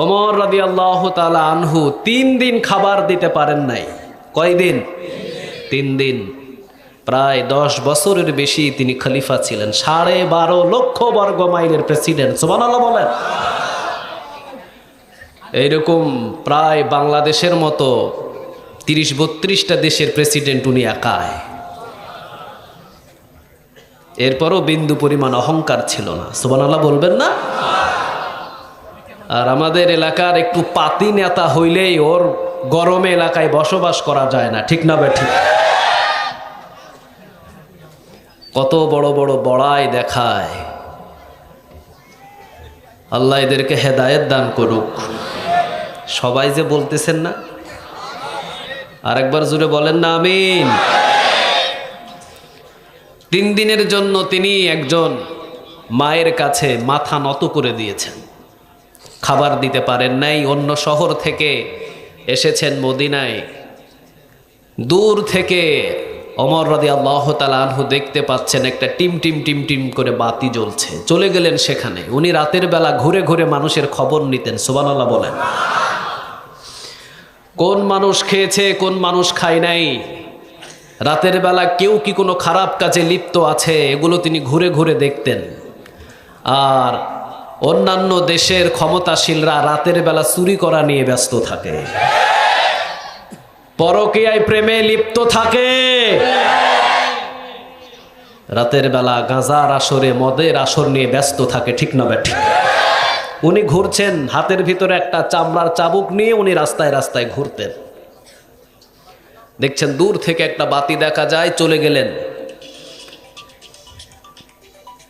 ওমর রাদিয়াল্লাহু তাআলা আনহু 3 দিন খাবার দিতে পারেন নাই। কয়দিন? 3 দিন। প্রায় 10 বছরের বেশি তিনি খলিফা ছিলেন। 12.5 লক্ষ বর্গ মাইলের প্রেসিডেন্ট। সুবহানাল্লাহ বলেন। এইরকম প্রায় বাংলাদেশের মতো 30-32টা দেশের প্রেসিডেন্ট উনি একাই। এরপরও বিন্দু পরিমাণ অহংকার ছিল না। সুবহানাল্লাহ বলবেন না? আর আমাদের এলাকার একটু পাতি নেতা হইলেই ওর গরমে এলাকায় বসবাস করা যায় না, ঠিক না বেঠিক? কত বড় বড় বড়াই দেখায়। আল্লাহ এদেরকে হেদায়েত দান করুক। সবাই যে বলতেছেন না, আরেকবার জোরে বলেন না আমিন। 3 দিনের জন্য তিনি একজন মায়ের কাছে মাথা নত করে দিয়েছেন। খাবার দিতে পারেন নাই। অন্য শহর থেকে এসেছেন মদিনায়। দূর থেকে ওমর রাদিয়াল্লাহু তাআলা আনহু দেখতে পাচ্ছেন একটা টিম টিম টিম টিম করে বাতি জ্বলছে। চলে গেলেন সেখানে। উনি রাতের বেলা ঘুরে ঘুরে মানুষের খবর নিতেন। সুবহানাল্লাহ বলেন। কোন মানুষ খেয়েছে, কোন মানুষ খায় নাই, রাতের বেলা কেউ কি কোনো খারাপ কাজে লিপ্ত আছে, এগুলো তিনি ঘুরে ঘুরে দেখতেন। আর অন্যান্য দেশের ক্ষমতাশীলরা রাতের বেলা চুরি করা নিয়ে ব্যস্ত থাকে, পরকীয়ায় প্রেমে লিপ্ত থাকে। রাতের বেলা গাঁজার আসরে, মদের আসর নিয়ে ব্যস্ত থাকে, ঠিক না বেঠিক? উনি ঘুরছেন, হাতের ভিতরে একটা চামড়ার চাবুক নিয়ে উনি রাস্তায় রাস্তায় ঘুরতেন। দেখছেন দূর থেকে একটা বাতি দেখা যায়, চলে গেলেন।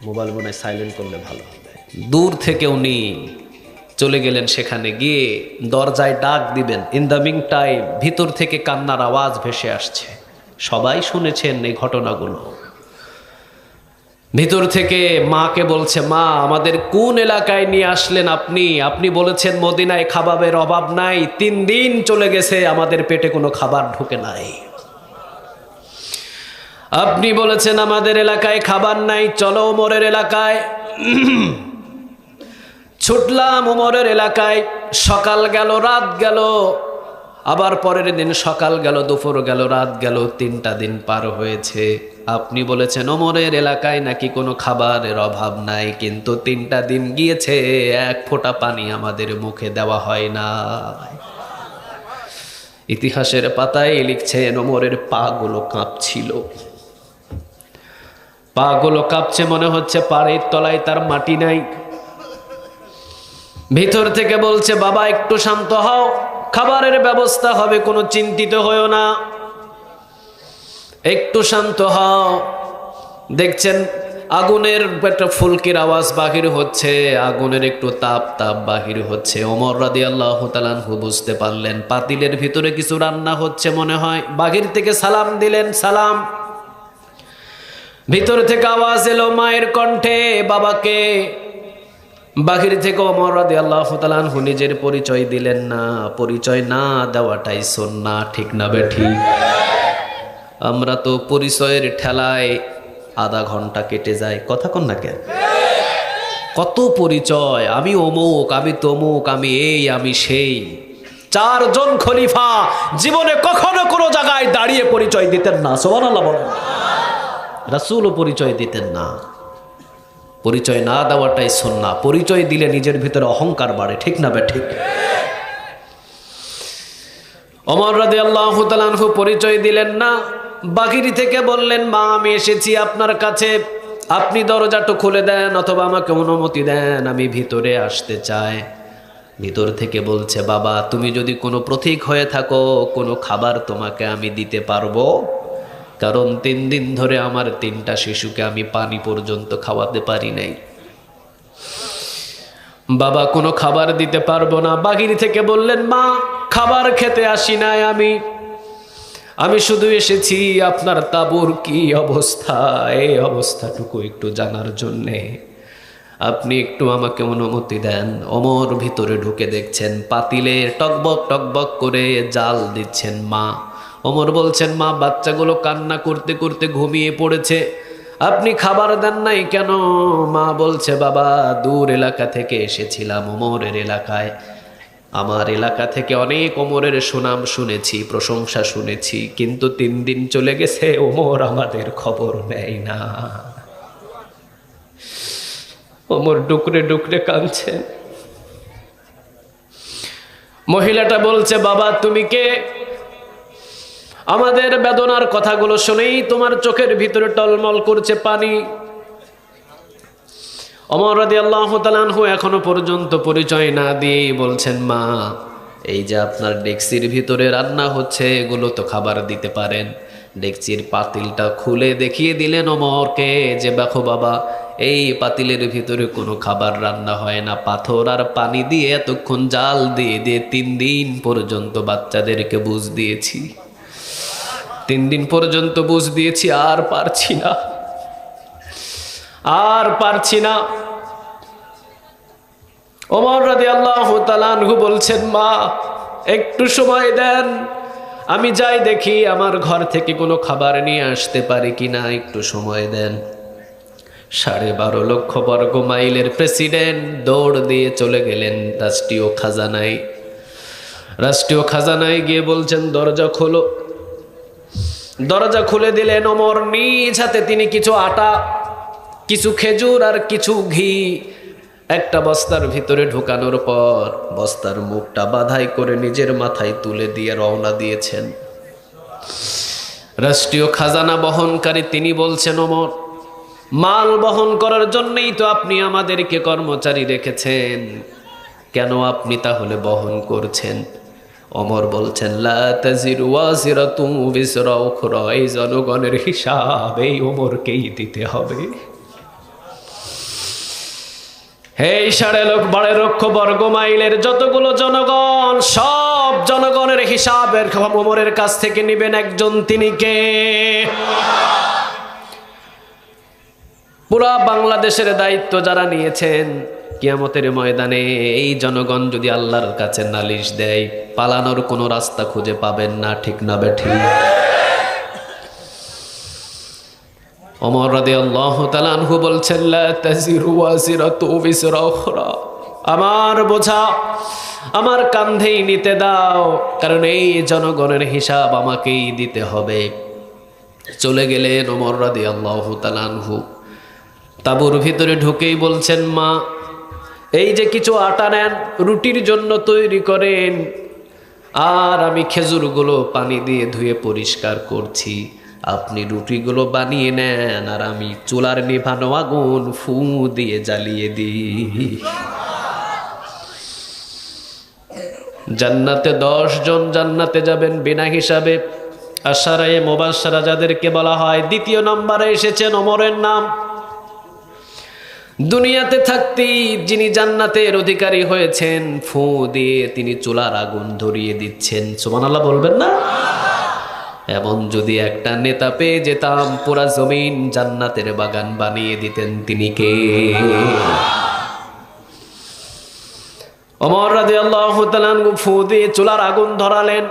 মোবাইল মনে হয় সাইলেন্ট করলে ভালো হবে। দূর থেকে উনি চলে গেলেন, সেখানে গিয়ে দরজায় ডাক দিবেন। ইন দ্য মিন টাইম ভিতর থেকে কান্নার আওয়াজ ভেসে আসছে। সবাই শুনেছেন এই ঘটনাগুলো। ভিতর থেকে মাকে বলছে, মা আমাদের কোন এলাকায় নিয়ে আসলেন আপনি? আপনি বলেছেন মদিনায় খাবারের অভাব নাই, 3 দিন চলে গেছে আমাদের পেটে কোনো খাবার ঢুকে নাই। আপনি বলেছেন আমাদের এলাকায় খাবার নাই, চলো ওমরের এলাকায়। ছুটলাম ওমরের এলাকায়। সকাল গেল, রাত গেল, আবার পরের দিন সকাল গেল, দুপুর গেল, রাত গেল, 3টা দিন পার হয়েছে। আপনি বলেছেন ওমরের এলাকায় নাকি কোনো খাবারের অভাব নাই, কিন্তু 3টা দিন গিয়েছে, 1 ফোঁটা পানি আমাদের মুখে দেওয়া হয় না। ইতিহাসের পাতায় লিখছেন ওমরের পাগুলো কাঁপছিল। পাগুলো কাঁপছে, মনে হচ্ছে পাড়ের তলায় তার মাটি নাই। ভিতর থেকে বলছে, বাবা একটু শান্ত হও, খাবারের ব্যবস্থা হবে, কোনো চিন্তিত হয়ো না, একটু শান্ত হও। দেখছেন আগুনের একটা ফুলকির আওয়াজ বাহির হচ্ছে, আগুনের একটু তাপ তাপ বাহির হচ্ছে। ওমর রাদিয়াল্লাহু তাআলা আনহু বুঝতে পারলেন পাতিলের ভিতরে কিছু রান্না হচ্ছে মনে হয়। বাহির থেকে সালাম দিলেন, সালাম। ভিতর থেকে আওয়াজ এলো মায়ের কণ্ঠে, বাবাকে। বাহির থেকে ওমর রাদিয়াল্লাহু তাআলা আনহু নিজের পরিচয় দিলেন না। পরিচয় না দেওয়াটাই সুন্নাহ, ঠিক না বেঠিক? আমরা তো পরিচয়ের ঠেলায় আধা ঘন্টা কেটে যায়। কথা কন না কেন? কত পরিচয়, আমি অমুক, আমি তমুক, আমি এই, আমি সেই। 4 জন খলিফা জীবনে কখনো কোনো জায়গায় দাঁড়িয়ে পরিচয় দিতেন না। সুবহানাল্লাহ বলেন। রাসূলও পরিচয় দিতেন না। পরিচয় না দেওয়াটাই সুন্নাহ। পরিচয় দিলে নিজের ভিতরে অহংকার বাড়ে, ঠিক না বেঠিক? ওমর রাদিয়াল্লাহু তাআলা আনহু পরিচয় দিলেন না। বাহির থেকে বললেন, মা আমি এসেছি আপনার কাছে, আপনি দরজাটা খুলে দেন অথবা আমাকে অনুমতি দেন, আমি ভিতরে আসতে চাই। ভিতর থেকে বলছে, বাবা তুমি যদি কোনো প্রতীক হয়ে থাকো, কোনো খাবার তোমাকে আমি দিতে পারবো, কারণ 3 দিন ধরে আমার 3টা শিশুকে আমি পানি পর্যন্ত খাওয়াতে পারি নাই। বাবা কোনো খাবার দিতে পারবো না। বাহির থেকে বললেন, মা খাবার খেতে আসি নাই, আমি শুধু এসেছি আপনার তাঁবুর কি অবস্থা, এই অবস্থাটুকু একটু জানার জন্যে। আপনি একটু আমাকে অনুমতি দেন। ওমর ভিতরে ঢুকে দেখছেন পাতিলে টকবক টকবক করে জাল দিচ্ছেন মা। ওমর বলছেন, মা বাচ্চাগুলো কান্না করতে করতে ঘুমিয়ে পড়েছে, আপনি খাবার দেন নাই কেন? মা বলছে, বাবা দূর এলাকা থেকে এসেছিলাম ওমরের এলাকায়, আমার এলাকা থেকে অনেক ওমরের সুনাম শুনেছি, প্রশংসা শুনেছি, কিন্তু 3 দিন চলে গেছে ওমর আমাদের খবর নেয় না। ওমর ডুকরে ডুকরে কাঁদছে। মহিলাটা বলছে, বাবা তুমি কে? আমাদের বেদনার কথাগুলো শুনেই তোমার চোখের ভিতরে টলমল করছে পানি। ওমর রাদিয়াল্লাহু তাআলা আনহু এখনো পর্যন্ত পরিচয় না দিয়ে বলছেন, মা এই যে আপনার ডেকচির ভিতরে রান্না হচ্ছে, এগুলো তো খাবার দিতে পারেন। ডেকচির পাতিলটা খুলে দেখিয়ে দিলেন ওমরকে যে দেখো বাবা, এই পাতিলের ভিতরে কোনো খাবার রান্না হয় না, পাথর আর পানি দিয়ে এতক্ষণ জাল দিয়ে দিয়ে 3 দিন পর্যন্ত বাচ্চাদেরকে বুঝ দিয়েছি। 3 দিন পর্যন্ত বুঝ দিয়েছি, আর পারছি না, আর পারছি না। ওমর রাদিয়াল্লাহু তাআলা আনহু বলছেন, মা একটু সময় দেন, আমি যাই দেখি আমার ঘর থেকে কোনো খাবার নিয়ে আসতে পারি কিনা, একটু সময় দেন। 12.5 লক্ষ বর্গ মাইলের প্রেসিডেন্ট দৌড় দিয়ে চলে গেলেন রাষ্ট্রীয় খাজানায়। রাষ্ট্রীয় খাজানায় গিয়ে বলছেন, দরজা খোলো। দরজা খুলে দিলেন। ওমর নিজ হাতে তিনি কিছু আটা, কিছু খেজুর আর কিছু ঘি একটা বস্তার ভিতরে ঢোকানোর পর বস্তার মুখটা বাঁধাই করে নিজের মাথায় তুলে দিয়ে রওনা দিয়েছেন। রাষ্ট্রীয় খাজানা বহনকারী তিনি বলছেন, ওমর মাল বহন করার জন্যই তো আপনি আমাদেরকে কর্মচারী রেখেছেন, কেন আপনি তাহলে বহন করছেন? ওমর বলছেন, লা তাজিরু ওয়াজিরাতুন বিজরা উখরা, এই জনগণের হিসাব এই ওমরকেই দিতে হবে। এই 12.5 লক্ষ বর্গ মাইলের যতগুলো জনগণ, সব জনগণের হিসাবের ওমরের কাছ থেকে নেবেন একজন, তিনি কে? পুরা বাংলাদেশের দায়িত্ব যারা নিয়েছেন, কিয়ামতের ময়দানে এই জনগণ যদি আল্লাহর কাছে নালিশ দেয়, পালানোর কোনো রাস্তা খুঁজে পাবেন না, ঠিক না বেঠিক? ওমর রাদিয়াল্লাহু তাআলা আনহু বলছেন, লা তাজিরু ওয়াজিরাতু বিজরা উখরা, আমার বোঝা আমার কাঁধেই নিতে দাও, কারণ এই জনগণের হিসাব আমাকেই দিতে হবে। চলে গেলেন ওমর রাদিয়াল্লাহু তাআলা আনহু। তাঁবুর ভিতরে ঢুকেই বলছেন, মা এই যে কিছু আটা নেন, রুটির জন্য তৈরি করেন, আর আমি খেজুরগুলো পানি দিয়ে ধুয়ে পরিষ্কার করছি, আপনি রুটিগুলো বানিয়ে নেন, আর আমি চুলার নিভানো আগুন ফু দিয়ে জ্বালিয়ে দিই। জান্নাতে 10 জন জান্নাতে যাবেন বিনা হিসাবে, আশারায়ে মুবাশশারা যাদেরকে বলা হয়। 2 নম্বরে এসেছেন ওমরের নাম। দুনিয়াতে থাকতেই যিনি জান্নাতের অধিকারী হয়েছেন, ফু দিয়ে তিনি চুলার আগুন ধরিয়ে দিচ্ছেন। সুবহানাল্লাহ বলবেন না? এমন যদি একটা নেতা পেয়ে যেতাম, পুরা জমিন জান্নাতের বাগান বানিয়ে দিতেন, তিনি কে? ওমর রাদিয়াল্লাহু তাআলা ফু দিয়ে চুলার আগুন ধরালেন।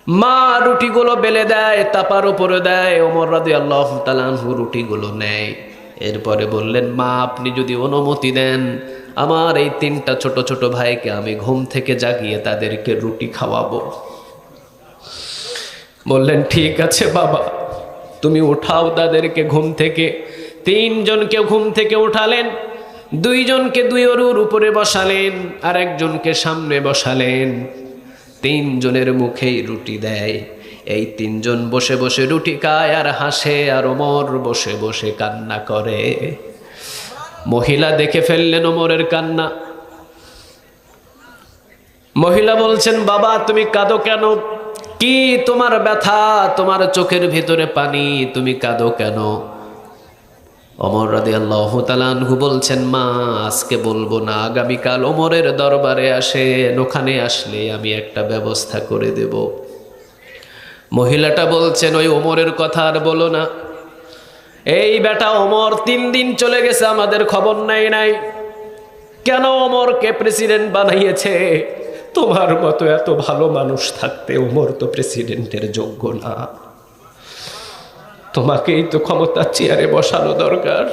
মা রুটিগুলো বেলে দেয়, তাপার উপরে দেয়। ওমর রাদিয়াল্লাহু তাআলা রুটিগুলো নেয়। এরপরে বললেন, মা আপনি যদি অনুমতি দেন, আমার এই 3টা ছোট ছোট ভাইকে আমি ঘুম থেকে জাগিয়ে তাদেরকে রুটি খাওয়াবো। বললেন, ঠিক আছে বাবা, তুমি উঠাও তাদেরকে ঘুম থেকে। 3 জনকে ঘুম থেকে উঠালেন, 2 জনকে 2 অরুর উপরে বসালেন, আর 1 জনকে সামনে বসালেন। 3 জনের মুখেই রুটি দেয়। এই 3 জন বসে বসে রুটি খায় আর হাসে, আর ওমর বসে বসে কান্না করে। মহিলা দেখে ফেললেন ওমরের কান্না। মহিলা বলছেন, বাবা তুমি কাঁদো কেন? কি তোমার ব্যথা? তোমার চোখের ভিতরে পানি, তুমি কাঁদো কেন? ওমর রাদিয়াল্লাহু তাআলা আনহু বলছেন, মা আজকে বলবো না, আগামীকাল ওমরের দরবারে আসেন, ওখানে আসলে আমি একটা ব্যবস্থা করে দেব। মহিলাটা বলছেন, ওই ওমরের কথা আর বলো না। এই বেটা ওমর 3 দিন চলে গেছে, আমাদের খবর নাই। কেন ওমরকে প্রেসিডেন্ট বানাইয়েছে? তোমার মতো এত ভালো মানুষ থাকতে ওমর তো প্রেসিডেন্টের যোগ্য না। তোমাকেই তো ক্ষমতার চেয়ারে বসানো দরকার।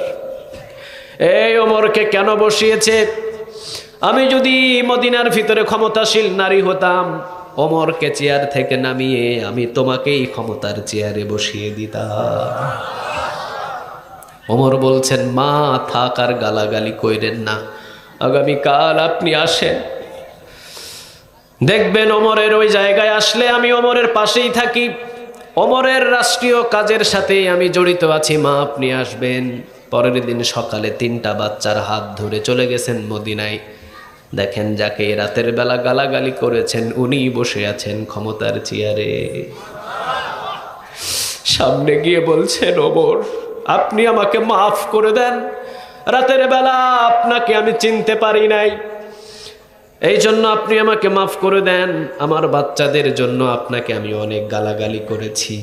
এই ওমরকে কেন বসিয়েছে? আমি যদি মদিনার ভিতরে ক্ষমতাশীল নারী হতাম, ওমরকে চেয়ার থেকে নামিয়ে আমি তোমাকেই ক্ষমতার চেয়ারে বসিয়ে দিতাম। ওমর বলছেন, মা থাক আর গালাগালি কইরেন না, আগামীকাল আপনি আসেন, দেখবেন ওমরের ওই জায়গায় আসলে আমি ওমরের পাশেই থাকি, ওমরের রাষ্ট্রীয় কাজের সাথে আমি জড়িত আছি, মা আপনি আসবেন। পরের দিন সকালে 3টা বাচ্চার হাত ধরে চলে গেছেন মদিনায়। দেখেন, যাকে রাতের বেলা গালাগালি করেছেন উনি বসে আছেন ক্ষমতার চেয়ারে। সামনে গিয়ে বলছেন, ওমর আপনি আমাকে মাফ করে দেন, রাতের বেলা আপনাকে আমি চিনতে পারি নাই, এই জন্য আপনি আমাকে মাফ করে দেন, আমার বাচ্চাদের জন্য আপনাকে আমি অনেক গালাগালি করেছি।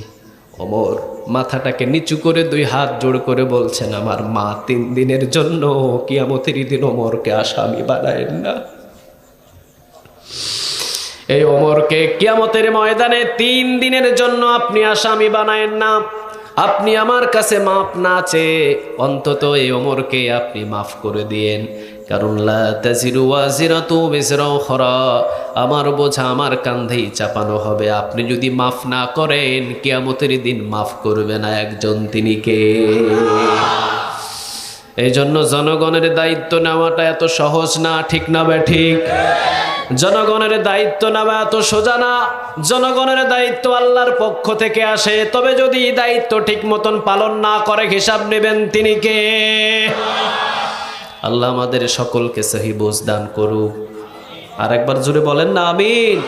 ওমর মাথাটাকে নিচু করে 2 হাত জোড় করে বলছেন, আমার মা 3 দিনের জন্য কিয়ামতের দিন ওমরকে আসামি বানায়েন না। এই ওমরকে কিয়ামতের ময়দানে 3 দিনের জন্য আপনি আসামি বানায়েন না। আপনি আমার কাছে মাফ না চেয়ে অন্তত এই ওমরকে আপনি মাফ করে দিয়েন, কারণ লা তাজিরু ওয়াজিরাতু বিজরা উখরা, আমার বোঝা আমার কাঁধেই চাপানো হবে। আপনি যদি মাফ না করেন, কিয়ামতের দিন মাফ করবে না একজন, তিনি কে? এই জন্য জনগণের দায়িত্ব নেওয়াটা এত সহজ না, ঠিক না ঠিক? জনগণের দায়িত্ব নেওয়া এত সোজা না। জনগণের দায়িত্ব আল্লাহর পক্ষ থেকে আসে, তবে যদি দায়িত্ব ঠিক মতন পালন না করে হিসাব নেবেন তিনি কে? আল্লাহ আমাদের সকলকে সহি বুঝ দান করুক। আর একবার জোরে বলেন না আমিন।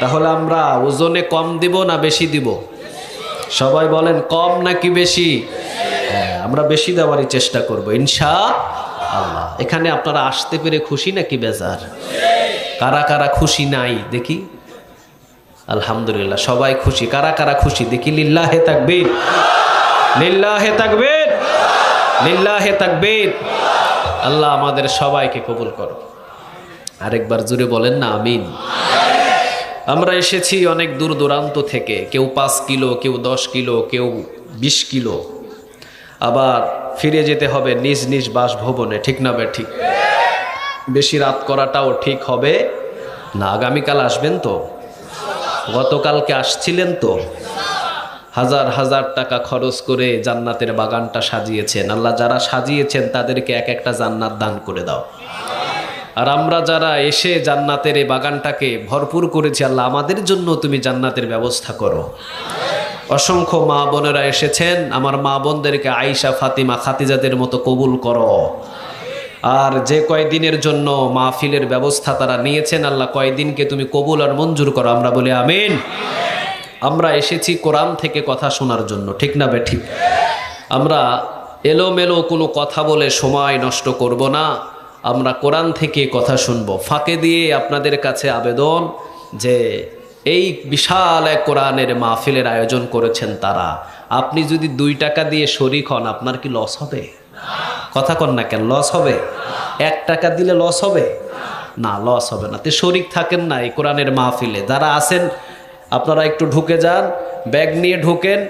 তাহলে আমরা ওজনে কম দিব না বেশি দিব? সবাই বলেন, কম নাকি বেশি? আমরা বেশি দেওয়ারই চেষ্টা করব ইনশাআল্লাহ। এখানে আপনারা আসতে পেরে খুশি নাকি বেজার? কারা কারা খুশি নাই দেখি? আলহামদুলিল্লাহ, সবাই খুশি। কারা কারা খুশি দেখি? লিল্লাহে তাকবীর, লিল্লাহে তাকবীর, লিল্লাহে তাকবীর। আল্লাহ আমাদের সবাইকে কবুল করো। আরেকবার জোরে বলেন না আমিন। আমরা এসেছি অনেক দূর দূরান্ত থেকে, কেউ 5 কিলো, কেউ 10 কিলো, কেউ 20 কিলো। আবার ফিরে যেতে হবে নিজ নিজ বাসভবনে, ঠিক না ঠিক? বেশি রাত করাটাও ঠিক হবে না। আগামীকাল আসবেন তো? গতকালকে আসছিলেন তো? হাজার হাজার টাকা খরচ করে জান্নাতের বাগানটা সাজিয়েছেন। আল্লাহ যারা সাজিয়েছেন তাদেরকে এক একটা জান্নাত দান করে দাও। আর আমরা যারা এসে জান্নাতের এই বাগানটাকে ভরপুর করেছি, আল্লাহ আমাদের জন্য তুমি জান্নাতের ব্যবস্থা করো। অসংখ্য মা বোনেরা এসেছেন, আমার মা বোনদেরকে আয়েশা, ফাতিমা, খাদিজাদের মতো কবুল করো। আর যে কয়দিনের জন্য মাহফিলের ব্যবস্থা তারা নিয়েছেন, আল্লাহ কয়দিনকে তুমি কবুল আর মঞ্জুর করো। আমরা বলি আমিন। আমরা এসেছি কোরআন থেকে কথা শোনার জন্য, ঠিক না ঠিক? আমরা এলোমেলো কোনো কথা বলে সময় নষ্ট করব না, আমরা কোরআন থেকে কথা শুনব। ফাঁকে দিয়ে আপনাদের কাছে আবেদন যে এই বিশাল এক কোরআনের মাহফিলের আয়োজন করেছেন তারা, আপনি যদি 2 টাকা দিয়ে শরিক হন, আপনার কি লস হবে? কথা কন না কেন? লস হবে? 1 টাকা দিলে লস হবে না? লস হবে না। তে শরিক থাকেন না এই কোরআনের মাহফিলে। যারা আছেন আপনারা একটু ঢুকে যান, ব্যাগ নিয়ে ঢুকেন।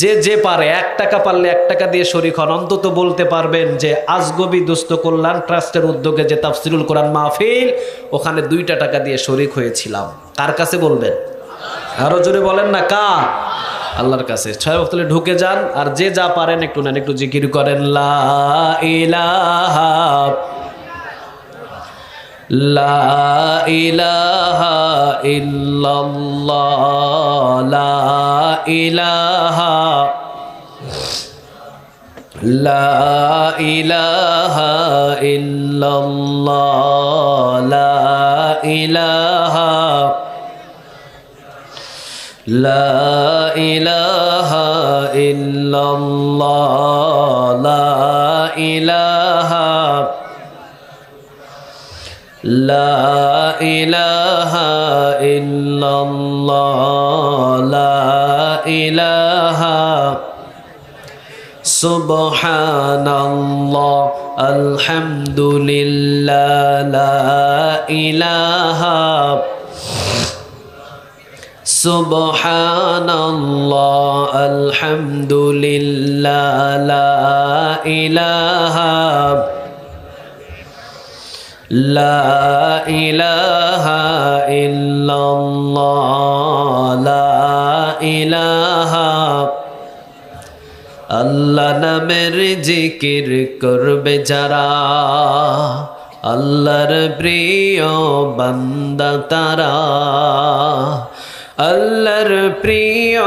যে যে পারে 1 টাকা পারলে 1 টাকা দিয়ে শরিক হন। অন্তত বলতে পারবেন যে আজগবি দুস্থ কল্যাণ ট্রাস্টের উদ্যোগে যে তাফসিরুল কোরআন মাহফিল, ওখানে 2টা টাকা দিয়ে শরিক হয়েছিলাম। কার কাছে বলবেন? আরো জোরে বলেন না কার? আল্লাহর কাছে। 6 ওয়াক্ত ঢুকে যান, আর যে যা পারেন একটু নেন, একটু জিকির করেন লা ইলাহা লা ইলাহা ইল্লাল্লাহ, লা ইলাহা লা ইলাহা ইল্লাল্লাহ, লা ইলাহা লা ইলাহা ইল্লাল্লাহ, লা ইলাহা লা ইলাহা ইল্লাল্লাহ, লা ইলাহা সুবহানাল্লাহ আলহামদুলিল্লাহ, লা ইলাহা সুবহানাল্লাহ আলহামদুলিল্লাহ, লা ইলাহা লা ইলাহা ইল্লাল্লাহ, লা ইলাহা। আল্লাহ নামের জিকির করবে যারা, আল্লাহর প্রিয় বান্দা তারা। আল্লাহর প্রিয়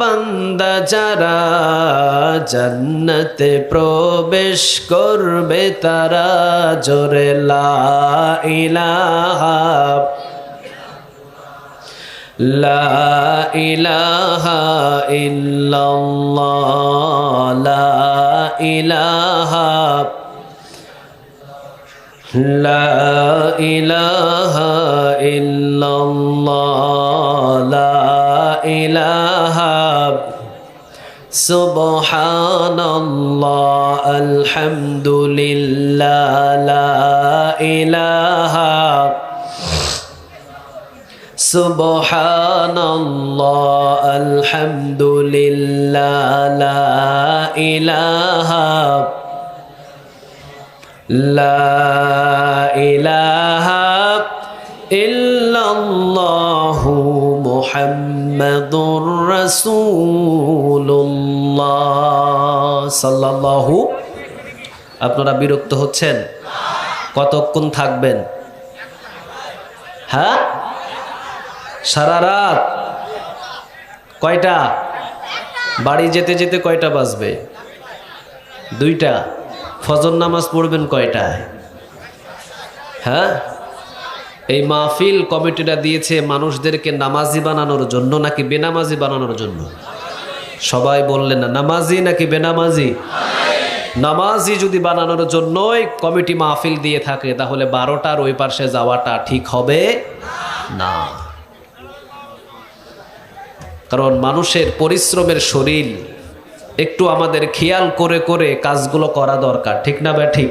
বান্দা যারা, জান্নাতে প্রবেশ করবে তারা। জোরে লা ইলাহা, লা ইলাহা ইল্লাল্লাহ, লা ইলাহা, লা ইলাহা ইল্লাল্লাহ, লা ইলাহা। সুবহানাল্লাহ, আলহামদুলিল্লাহ, লা ইলাহা। সুবহানাল্লাহ, আলহামদুলিল্লাহ, লা ইলাহা। লা ইলাহা ইল্লাল্লাহু মুহাম্মাদুর রাসূলুল্লাহ সাল্লাল্লাহু। আপনারা বিরক্ত হচ্ছেন? কতক্ষণ থাকবেন? হ্যাঁ, সারা রাত? কয়টা? বাড়ি যেতে যেতে কয়টা বাজবে? 2টা। ফজর নামাজ পড়বেন কয়টায়? হ্যাঁ, এই মাহফিল কমিটিটা দিয়েছে মানুষদেরকে নামাজি বানানোর জন্য নাকি বেনামাজি বানানোর জন্য? সবাই বললেন না, নামাজি নাকি বেনামাজি? নামাজি যদি বানানোর জন্যই কমিটি মাহফিল দিয়ে থাকে, তাহলে 12টার ওই পাশে যাওয়াটা ঠিক হবে না। কারণ মানুষের পরিশ্রমের শরীর, একটু আমাদের খেয়াল করে করে কাজগুলো করা দরকার, ঠিক না বে ঠিক?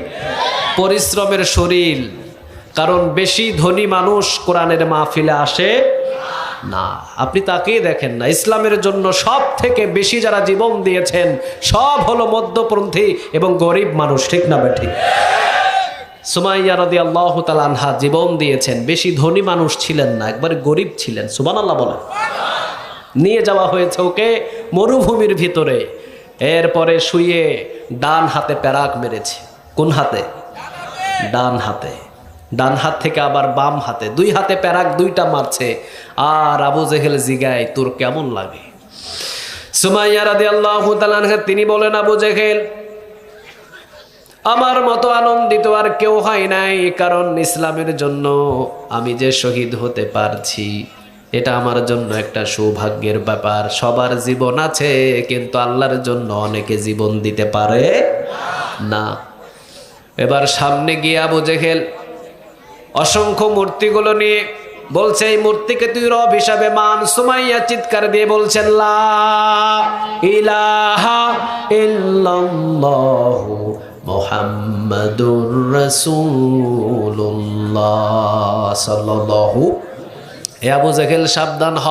পরিশ্রমের শরীর, কারণ বেশি ধনী মানুষ কোরআনের মাহফিলে আসে না। আপনি তাকেই দেখেন না, ইসলামের জন্য সব থেকে বেশি যারা জীবন দিয়েছেন সব হলো মধ্যপন্থী এবং গরিব মানুষ, ঠিক না বে ঠিক? সুমাইয়া রাদিয়াল্লাহু তাআলা আনহা জীবন দিয়েছেন, বেশি ধনী মানুষ ছিলেন না, একবারে গরিব ছিলেন। সুবহানাল্লাহ বলেন। নিয়ে যাওয়া হয়েছে ওকে মরুভূমির ভিতরে। এরপরে শুয়ে ডান হাতে প্যারাক মেরেছে। কোন হাতে? ডান হাতে। ডান হাত থেকে আবার বাম হাতে, 2 হাতে প্যারাক 2টা মারছে। আর আবু জেহেল জিগায়, তোর কেমন লাগে? সুমাইয়া রাদিয়াল্লাহু তাআলা আনহা তিনি বলেন, আবু জেহেল, আমার মতো আনন্দিত আর কেউ হয় নাই, কারণ ইসলামের জন্য আমি যে শহীদ হতে পারছি এটা আমার জন্য একটা সৌভাগ্যের ব্যাপার। সবার জীবন আছে, কিন্তু আল্লাহর জন্য অনেকে জীবন দিতে পারে না। এবার সামনে গিয়ে আবু জেহেল অসংখ্য মূর্তিগুলো নিয়ে বলছে, এই মূর্তিকে তুই রব হিসাবে মান। সুমাইয়া চিৎকার দিয়ে বলছেন, লা ইলাহা ইল্লাল্লাহু মুহাম্মাদুর রাসূলুল্লাহ সাল্লাল্লাহু। এ আবু জেহেল সাবধান হ,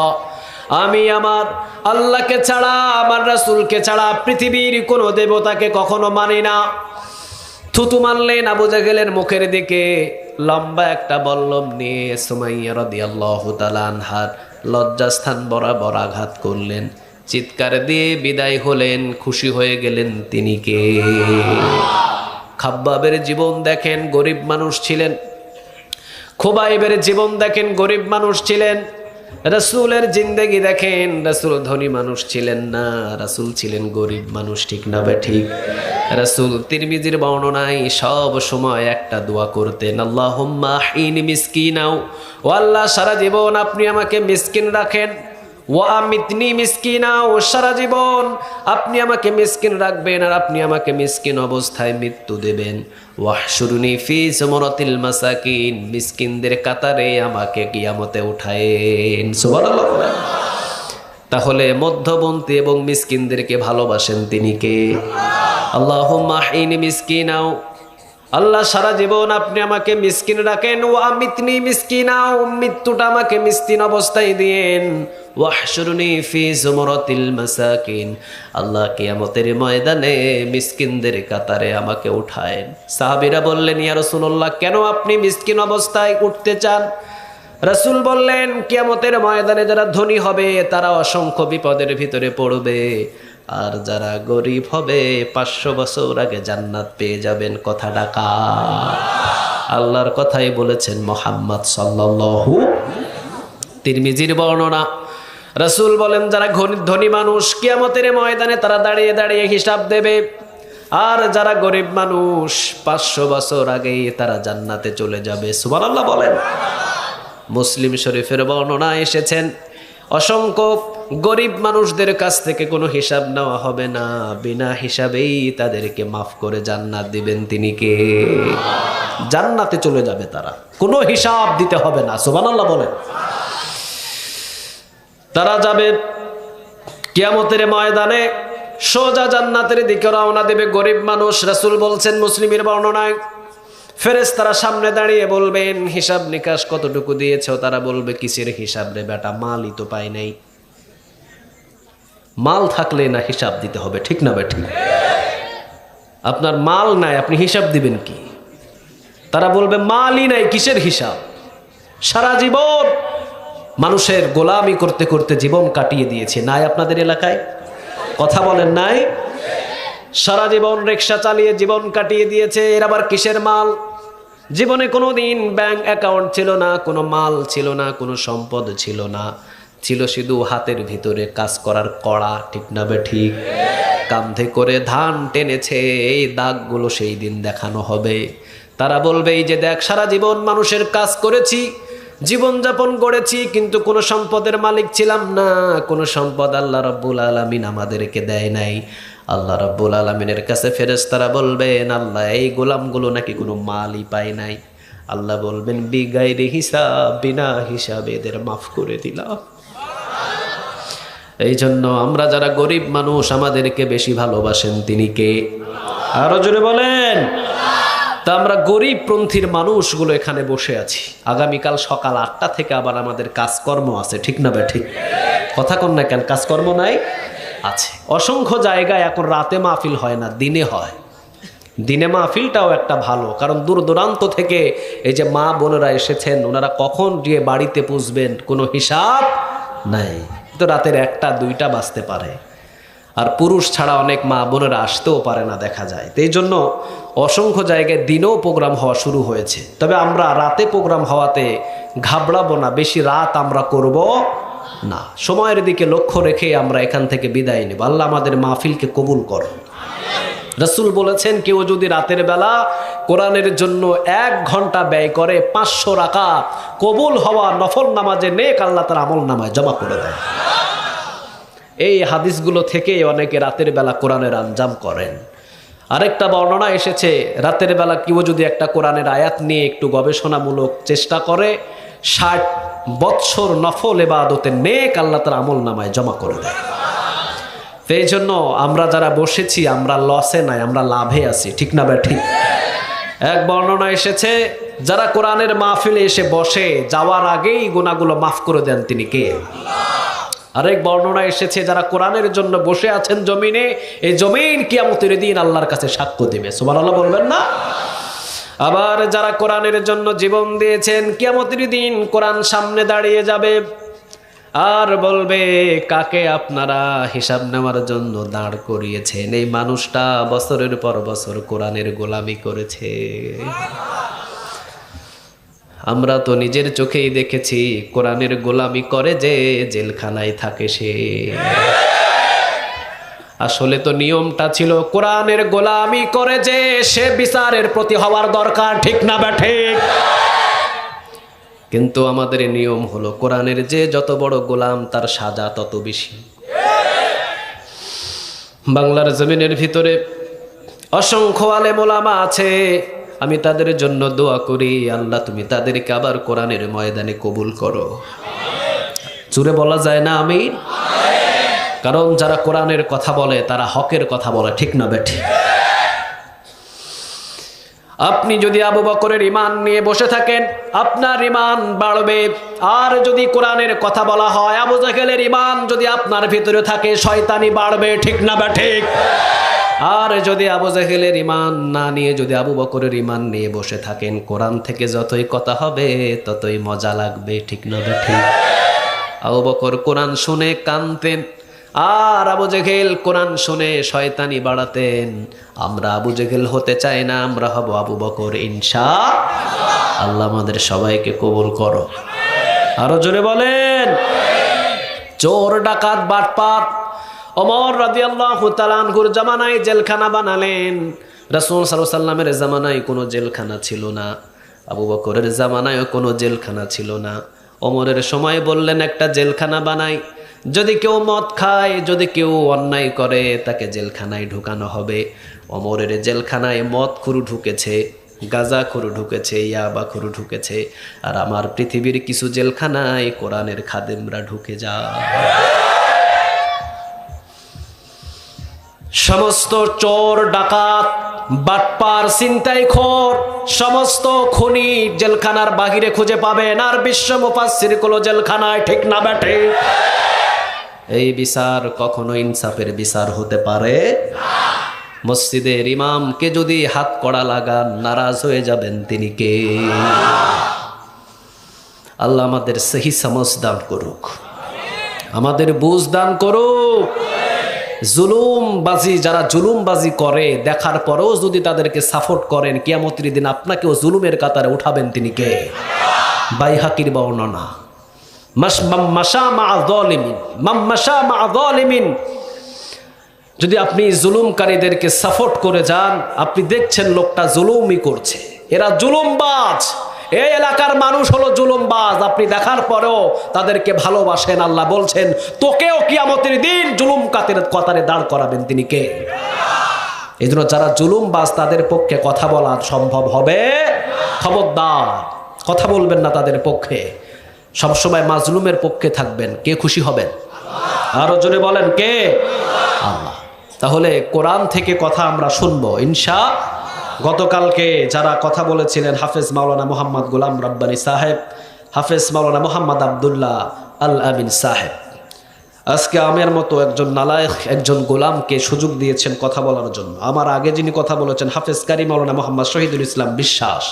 আমি আমার আল্লাহকে ছাড়া, আমার রাসূলকে ছাড়া পৃথিবীর কোনো দেবতাকে কখনো মানি না। থুতু মারলেন আবু জেহেলের মুখের দিকে, লম্বা একটা বল্লম নিয়ে সুমাইয়া রাদিয়াল্লাহু তাআলা আনহার লজ্জাস্থান বরাবর আঘাত করলেন। চিৎকার দিয়ে বিদায় হলেন। খুশি হয়ে গেলেন তিনি কে? খাব্বাবের জীবন দেখেন, গরিব মানুষ ছিলেন। খুবাইবের জীবন দেখেন, গরিব মানুষ ছিলেন। রাসূলের জিন্দেগি দেখেন, রাসূল ধনী মানুষ ছিলেন না, রাসূল ছিলেন গরিব মানুষ, ঠিক না বে ঠিক? রাসূল তিরমিজির বর্ণনায় সব সময় একটা দোয়া করতেন, আল্লাহুম্মা আহইনি মিসকিনাও, ও আল্লাহ সারা জীবন আপনি আমাকে মিসকিন রাখেন। ওয়া আমিতনি মিসকিনা, ও সারা জীবন আপনি আমাকে মিসকিন রাখবেন আর আপনি আমাকে মিসকিন অবস্থায় মৃত্যু দেবেন। ওয়াহশুরনি ফি যুমরাতিল মাসাকিন, মিসকিনদের কাতারে আমাকে কিয়ামতে উঠায়েন। সুবহানাল্লাহ। তাহলে মধ্যবন্তি এবং মিসকিনদেরকে ভালোবাসেন তিনি কে? আল্লাহুম্মা আহইনি মিসকিনাও, আল্লাহ সারা জীবন আপনি আমাকে মিসকিন রাখেন, ও আমিতনি মিসকিনা, মৃত্যুটা আমাকে মিসকিন অবস্থায় দিয়েন, ওয়াহশুরনি ফি জুমরাতিল মাসাকিন, আল্লাহ কিয়ামতের ময়দানে মিসকিনদের কাতারে আমাকে উঠায়েন। সাহাবীরা বললেন, ইয়া রাসূলুল্লাহ, কেন আপনি মিসকিন অবস্থায় উঠতে চান? রাসূল বললেন, কিয়ামতের ময়দানে যারা ধনী হবে তারা অসংখ্য বিপদের ভিতরে পড়বে, আর যারা গরিব হবে 500 বছর আগে জান্নাত পেয়ে যাবেন। কথা ডাকা আল্লাহর কথাই বলেছেন মুহাম্মদ সাল্লাল্লাহু। তিরমিজির বর্ণনা, রাসূল বলেন, যারা ধনী মানুষ কিয়ামতের ময়দানে তারা দাঁড়িয়ে দাঁড়িয়ে হিসাব দেবে, আর যারা গরিব মানুষ 500 বছর আগেই তারা জান্নাতে চলে যাবে। সুবহানাল্লাহ বলেন। মুসলিম শরীফের বর্ণনা এসেছেন, অসংখ্য গরিব মানুষদের কাছ থেকে কোনো হিসাব নেওয়া হবে না, বিনা হিসাবেই তাদেরকে মাফ করে জান্নাত দিবেন তিনি কে? জান্নাতে চলে যাবে তারা, কোনো হিসাব দিতে হবে না। সুবহানাল্লাহ বলেন। তারা যাবে কিয়ামতের ময়দানে সোজা জান্নাতের দিকে রওনা দেবে গরিব মানুষ। রাসূল বলছেন মুসলিমের বর্ণনায়, ফেরেশতারা সামনে দাঁড়িয়ে বলবেন, হিসাব নিকাশ কতটুকু দিয়েছো? তারা বলবে, কিসের হিসাব রে বেটা, মালই তো পাই নাই। মাল থাকলে না হিসাব দিতে হবে, ঠিক না বেঠিক? আপনার মাল নাই, আপনি হিসাব দিবেন কি? তারা বলবে, মালই নাই, কিসের হিসাব? সারা জীবন মানুষের গোলামি করতে করতে জীবন কাটিয়ে দিয়েছে, নাই আপনাদের এলাকায়? কথা বলেন নাই? সারা জীবন রিকশা চালিয়ে জীবন কাটিয়ে দিয়েছে, এর আবার কিসের মাল? জীবনে কোনো দিন ব্যাংক অ্যাকাউন্ট ছিল না, কোনো মাল ছিল না, কোনো সম্পদ ছিল না, ছিল শুধু হাতের ভিতরে কাজ করার কড়া, ঠিক না বেঠিক? কাঁধে করে ধান টেনেছে, এই দাগগুলো সেই দিন দেখানো হবে। তারা বলবে, এই যে দেখ, সারা জীবন মানুষের কাজ করেছি, জীবনযাপন করেছি, কিন্তু কোনো সম্পদের মালিক ছিলাম না, কোনো সম্পদ আল্লাহ রাব্বুল আলামিন আমাদেরকে দেয় নাই। আল্লাহ রাব্বুল আলামিনের কাছে ফেরেশতারা বলবেন, আল্লাহ, এই গোলামগুলো নাকি কোনো মালই পায় নাই। আল্লাহ বলবেন, বিগাইরে হিসাব, বিনা হিসাবে এদের মাফ করে দিলাম। এই জন্য আমরা যারা গরিব মানুষ, আমাদেরকে বেশি ভালোবাসেন তিনি কে? আরো জোরে বলেন। তা আমরা গরিবপন্থীর মানুষগুলো এখানে বসে আছি, আগামীকাল সকাল 8টা থেকে আবার আমাদের কাজকর্ম আছে, ঠিক না ঠিক? কথা কন না কেন, কাজকর্ম নাই? আছে। অসংখ্য জায়গায় এখন রাতে মাহফিল হয় না, দিনে হয়। দিনে মাহফিলটাও একটা ভালো, কারণ দূর দূরান্ত থেকে এই যে মা বোনেরা এসেছেন, ওনারা কখন গিয়ে বাড়িতে পুষবেন কোনো হিসাব নাই, তো রাতের 1টা 2টা বাজতে পারে। আর পুরুষ ছাড়া অনেক মা বোনেরা আসতেও পারে না, দেখা যায়। তো এই জন্য অসংখ্য জায়গায় দিনেও প্রোগ্রাম হওয়া শুরু হয়েছে। তবে আমরা রাতে প্রোগ্রাম হওয়াতে ঘাবড়াবো না, বেশি রাত আমরা করব না, সময়ের দিকে লক্ষ্য রেখে আমরা এখান থেকে বিদায় নেব। আল্লাহ আমাদের মাহফিলকে কবুল করো। রাসূল বলেছেন, কেউ যদি রাতের বেলা কোরআনের জন্য 1 ঘন্টা ব্যয় করে 500 রাকাত কবুল হওয়া নফল নামাজে নেক আল্লাহ তার আমল নামায় জমা করে দেয়। এই হাদিসগুলো থেকে অনেকে রাতের বেলা কোরআনের আঞ্জাম করেন। আরেকটা বর্ণনা এসেছে, রাতের বেলা কেউ যদি একটা কোরআনের আয়াত নিয়ে একটু গবেষণামূলক চেষ্টা করে, 60 বৎসর নফল ইবাদতের নেক আল্লাহ তার আমল নামায় জমা করে দেয়। এই জন্য আমরা যারা বসেছি, আমরা লসে নাই, আমরা লাভে আছি, ঠিক না ঠিক? এক বর্ণনা এসেছে, যারা কোরআনের মাহফিলে এসে বসে, যাওয়ার আগেই গুনাহগুলো মাফ করে দেন তিনি কে? আরেক বর্ণনা এসেছে, যারা কোরআনের জন্য বসে আছেন জমিনে, এই জমিন কিয়ামতের দিন আল্লাহর কাছে সাক্ষ্য দেবে। সুবহানাল্লাহ বলবেন না? আবার যারা কোরআনের জন্য জীবন দিয়েছেন, কিয়ামতের দিন কোরআন সামনে দাঁড়িয়ে যাবে আর বলবে, কাকে আপনারা হিসাব নেওয়ার জন্য দাঁড় করিয়েছেন? এই মানুষটা বছরের পর বছর কোরআনের গোলামি করেছে। আমরা তো নিজের চোখেই দেখেছি, কোরআনের গোলামি করে যে জেলখানায় থাকে সে। আসলে তো নিয়মটা ছিল, কোরআনের গোলামি করে যে সে বিচারের প্রতি হওয়ার দরকার, ঠিক না ঠিক? কিন্তু আমাদের নিয়ম হলো, কোরআনের যে যত বড় গোলাম তার সাজা তত বেশি। বাংলার জমিনের ভিতরে অসংখ্য আলেম ওলামা আছে, আমি তাদের জন্য দোয়া করি, আল্লাহ তুমি তাদেরকে আবার কোরআনের ময়দানে কবুল করো। জোরে বলা যায় না আমিন? কারণ যারা কোরআনের কথা বলে তারা হকের কথা বলে, ঠিক না বেঠিক? আপনি যদি আবু বকরের ঈমান নিয়ে বসে থাকেন আপনার ঈমান বাড়বে। আর যদি কোরআনের কথা বলা হয় আবু জাহেলের ঈমান যদি আপনার ভিতরে থাকে শয়তানি বাড়বে, ঠিক না বা ঠিক? আর যদি আবু জাহেলের ঈমান না নিয়ে যদি আবু বকরের ঈমান নিয়ে বসে থাকেন কোরআন থেকে যতই কথা হবে ততই মজা লাগবে, ঠিক না বা ঠিক? আবু বকর কোরআন শুনে কাঁদতেন আর আবু জেহেল কোরআন শুনে শয়তানি বাড়াতেন। আমরা আবু জেহেল হতে চাই না, আমরা হব আবু বকর ইনশাআল্লাহ। আল্লাহ আমাদের সবাইকে কবুল করো। আরো জোরে বলেন। চোর ডাকাত বাটপাত ওমর রাদিয়াল্লাহু তাআলা আনহুর জামানায় জেলখানা বানালেন। রাসূল সাল্লাল্লাহু আলাইহি ওয়াসাল্লামের জামানায় কোনো জেলখানা ছিল না, আবু বকরের জামানায়ও কোনো জেলখানা ছিল না। ওমরের সময় বললেন একটা জেলখানা বানাই, যদি কেউ মদ খায়, যদি কেউ অন্যায় করে তাকে জেলখানায় ঢুকানো হবে। ওমরের জেলখানায় মদখুরু ঢুকেছে, গাঁজাখুরু ঢুকেছে, ইয়াবাখুরু ঢুকেছে। আর আমার পৃথিবীর কিছু জেলখানায় কোরআনের খাদেমরা ঢুকে যায়। সমস্ত চোর ডাকাত বাটপার ছিনতাইখোর সমস্ত খুনি জেলখানার বাহিরে খুঁজে পাবেন, আর বিশ্ব মুফাসসির গুলো জেলখানায়, ঠিক না বেঠে? এই বিচার কখনো ইনসাফের বিচার হতে পারে না। মসজিদের ইমামকে যদি হাত কড়া লাগান নারাজ হয়ে যাবেন তিনি কে? আল্লাহ আমাদের সহি সমঝ দান করুক, আমাদের বুঝ দান করুক। জুলুমবাজি যারা জুলুমবাজি করে দেখার পরেও যদি তাদেরকে সাপোর্ট করেন কিয়ামতের দিন আপনাকেও জুলুমের কাতারে উঠাবেন তিনি কে? বাইহাকির বর্ণনা যদি আপনি জুলুমকারীদেরকে সাপোর্ট করে যান, আপনি দেখছেন লোকটা জুলুমই করছে, এরা জুলুমবাজ, এই এলাকার মানুষ হলো জুলুমবাজ, আপনি দেখার পরেও তাদেরকে ভালোবাসেন, আল্লাহ বলছেন তোকেও কিয়ামতের দিন জুলুম কাতারে দাঁড় করাবেন তিনি কে? এই জন্য যারা জুলুমবাজ তাদের পক্ষে কথা বলা সম্ভব হবে, খবরদার কথা বলবেন না তাদের পক্ষে। সবসময় মাজলুমের পক্ষে থাকবেন। কে খুশি হবেন? আরো জোরে বলেন কে? আল্লাহ। তাহলে কোরআন থেকে কথা আমরা শুনবো ইনশাআল্লাহ। গতকালকে যারা কথা বলেছিলেন হাফেজ মাওলানা মোহাম্মদ গোলাম রাব্বানী সাহেব, হাফেজ মাওলানা মোহাম্মদ আব্দুল্লাহ আল আমিন সাহেব, আজকে আমের মতো একজন নালায়েক একজন গোলামকে সুযোগ দিয়েছেন কথা বলার জন্য। আমার আগে যিনি কথা বলেছেন হাফেজ কারি মাওলানা মোহাম্মদ শহীদুল ইসলাম বিশ্বাস,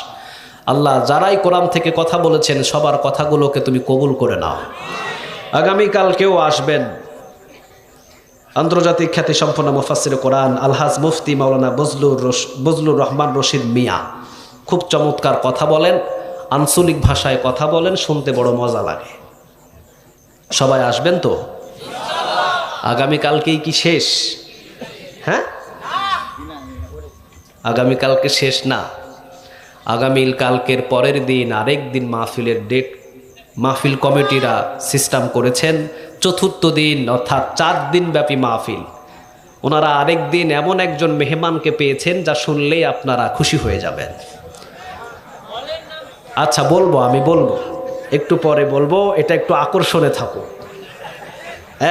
আল্লাহ যারাই কোরআন থেকে কথা বলেছেন সবার কথাগুলোকে তুমি কবুল করে নাও। আগামীকালকেও আসবেন আন্তর্জাতিক খ্যাতি সম্পন্ন মুফাসসির কোরআন আলহাজ মুফতি মাওলানা বজলুর রহমান রশিদ মিয়া, খুব চমৎকার কথা বলেন, আঞ্চলিক ভাষায় কথা বলেন, শুনতে বড় মজা লাগে। সবাই আসবেন তো? আগামীকালকেই কি শেষ? হ্যাঁ, আগামীকালকে শেষ না, আগামীকালকের পরের দিন আরেক দিন মাহফিলের ডেট মাহফিল কমিটিরা সিস্টেম করেছেন, চতুর্থ দিন অর্থাৎ 4 দিন ব্যাপী মাহফিল। ওনারা আরেক দিন এমন একজন মেহমানকে পেয়েছেন যা শুনলেই আপনারা খুশি হয়ে যাবেন। আচ্ছা বলবো, আমি বলবো, একটু পরে বলবো, এটা একটু আকর্ষণে থাকো,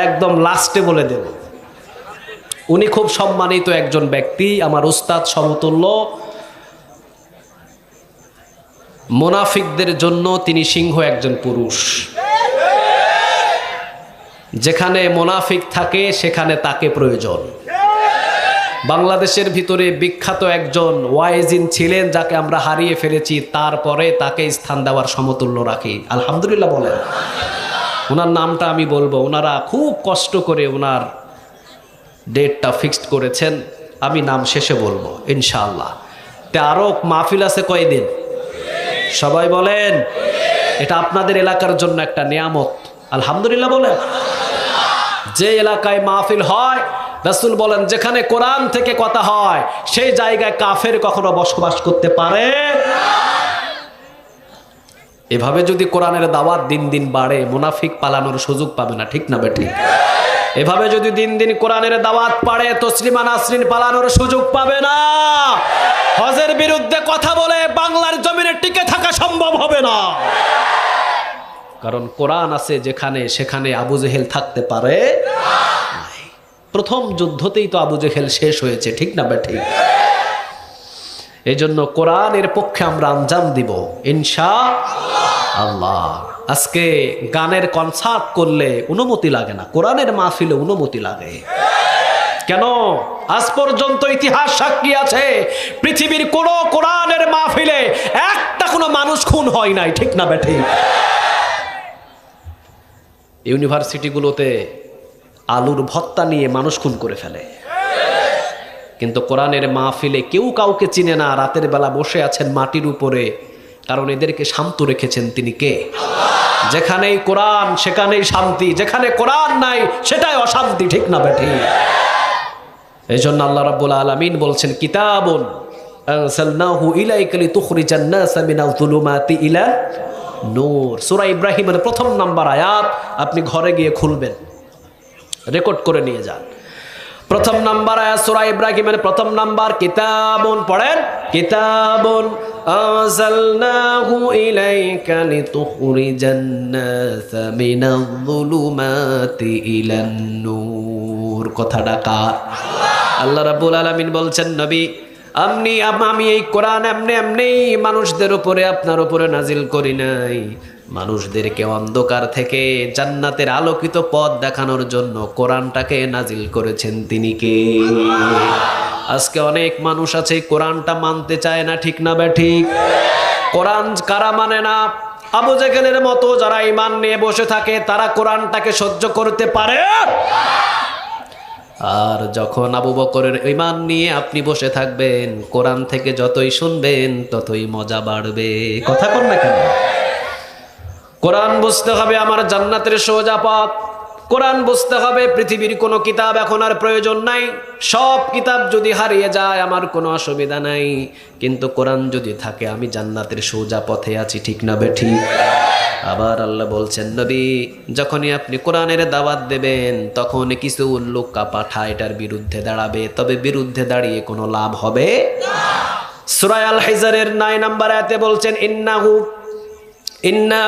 একদম লাস্টে বলে দেব। উনি খুব সম্মানিত একজন ব্যক্তি, আমার উস্তাদ সমতুল্য। মুনাফিকদের জন্য তিনি সিংহ একজন পুরুষ। যেখানে মুনাফিক থাকে সেখানে তাকে প্রয়োজন। বাংলাদেশের ভিতরে বিখ্যাত একজন ওয়াইজিন ছিলেন যাকে আমরা হারিয়ে ফেলেছি, তারপরে তাকে স্থান দেওয়ার সমতুল্য রাখি, আলহামদুলিল্লাহ বলেন। ওনার নামটা আমি বলবো, ওনারা খুব কষ্ট করে ওনার ডেটটা ফিক্সড করেছেন, আমি নাম শেষে বলবো ইনশাআল্লাহ। তে আরো মাহফিল আছে কয়দিন? সবাই বলেন। এটা আপনাদের এলাকার জন্য একটা নিয়ামত, আলহামদুলিল্লাহ বলেন। যে এলাকায় মাহফিল হয় রাসূল বলেন যেখানে কোরআন থেকে কথা হয় সেই জায়গায় কাফের কখনো বসবাস করতে পারে না। এভাবে যদি কোরআনের দাওয়াত দিন দিন বাড়ে মুনাফিক পালানোর সুযোগ পাবে না, ঠিক না বেঠিক? এভাবে যদি দিন দিন কোরআনের দাওয়াত বাড়ে তসলিমা নাসরিন পালানোর সুযোগ পাবে না। হজের বিরুদ্ধে কথা বলে বাংলার জমিনে টিকে থাকা সম্ভব হবে না, কারণ কোরআন আছে যেখানে সেখানে আবু জেহেল থাকতে পারে না। প্রথম যুদ্ধতেই তো আবু জেহেল শেষ হয়েছে, ঠিক না বেঠিক? এই জন্য কোরআনের পক্ষে আমরা আঞ্জাম দিব ইনশাআল্লাহ। আজকে গানের কনসার্ট করলে অনুমতি লাগে না, কোরআনের মাহফিলে অনুমতি লাগে। কেন? আজ পর্যন্ত ইতিহাস সাক্ষী আছে পৃথিবীর কোন কোরআনের মাহফিলে একটা কোনো মানুষ খুন হয় নাই, ঠিক না বেঠিক? ইউনিভার্সিটিগুলোতে আলুর ভর্তা নিয়ে মানুষ খুন করে ফেলে, কিন্তু কোরআনের মাহফিলে কেউ কাউকে চিনে না। রাতের বেলা বসে আছেন মাটির উপরে, কারণ এদেরকে শান্ত রেখেছেন তিনি কে? যেখানেই কোরআন সেখানেই শান্তি, যেখানে কোরআন নাই সেটাই অশান্তি, ঠিক না বেঠিক? এই জন্য আল্লাহ রাব্বুল আলামিন বলছেন কিতাবুন আনসালনাহু ইলাইকা লিতুখরিজান নাসা মিনাল যুলুমাতি ইলা নূর। সূরা ইব্রাহিমের প্রথম নাম্বার আয়াত, আপনি ঘরে গিয়ে খুলবেন, রেকর্ড করে নিয়ে যান। প্রথম নাম্বার আয়াত সূরা ইব্রাহিমের প্রথম নাম্বার, কিতাবুন পড়েন, কিতাবুন আনসালনাহু ইলাইকা লিতুখরিজান নাসা মিনাল যুলুমাতি ইলান নূর। কথাটা কার? আল্লাহ রাব্বুল আলামিন বলছেন নবী আমি এই কোরআন এমনি মানুষদের উপরে আপনার উপরে নাজিল করি নাই, মানুষদেরকে অন্ধকার থেকে জান্নাতের আলোকিত পথ দেখানোর জন্য কোরআনটাকে নাজিল করেছেন তিনি কে? আজকে অনেক মানুষ আছে কোরআনটা মানতে চায় না, ঠিক না বেঠিক? কোরআন কারা মানে না? আবু জেহেলের মতো যারা ঈমান নিয়ে বসে থাকে তারা কোরআনটাকে সহ্য করতে পারে। আর যখন আবু বকরের ঈমান নিয়ে আপনি বসে থাকবেন, কোরআন থেকে যতই শুনবেন ততই মজা বাড়বে। কথা কন না কেন? কোরআন বুঝতে হবে আমার জান্নাতের সোজা পথ। কোরআন বুঝতে হবে পৃথিবীর কোনো কিতাব এখন আর প্রয়োজন নাই। সব কিতাব যদি হারিয়ে যায় আমার কোনো অসুবিধা নাই, কিন্তু কোরআন যদি থাকে আমি জান্নাতের সোজা পথে আছি, ঠিক না বেঠিক? আবার আল্লাহ বলছেন নবী যখনই আপনি কোরআনের দাওয়াত দেবেন তখন কিছু লোক পাঠা এটার বিরুদ্ধে দাঁড়াবে, তবে বিরুদ্ধে দাঁড়িয়ে কোনো লাভ হবে না। সূরা আল হিজরের 9 নম্বর আয়াতে বলছেন ইন্না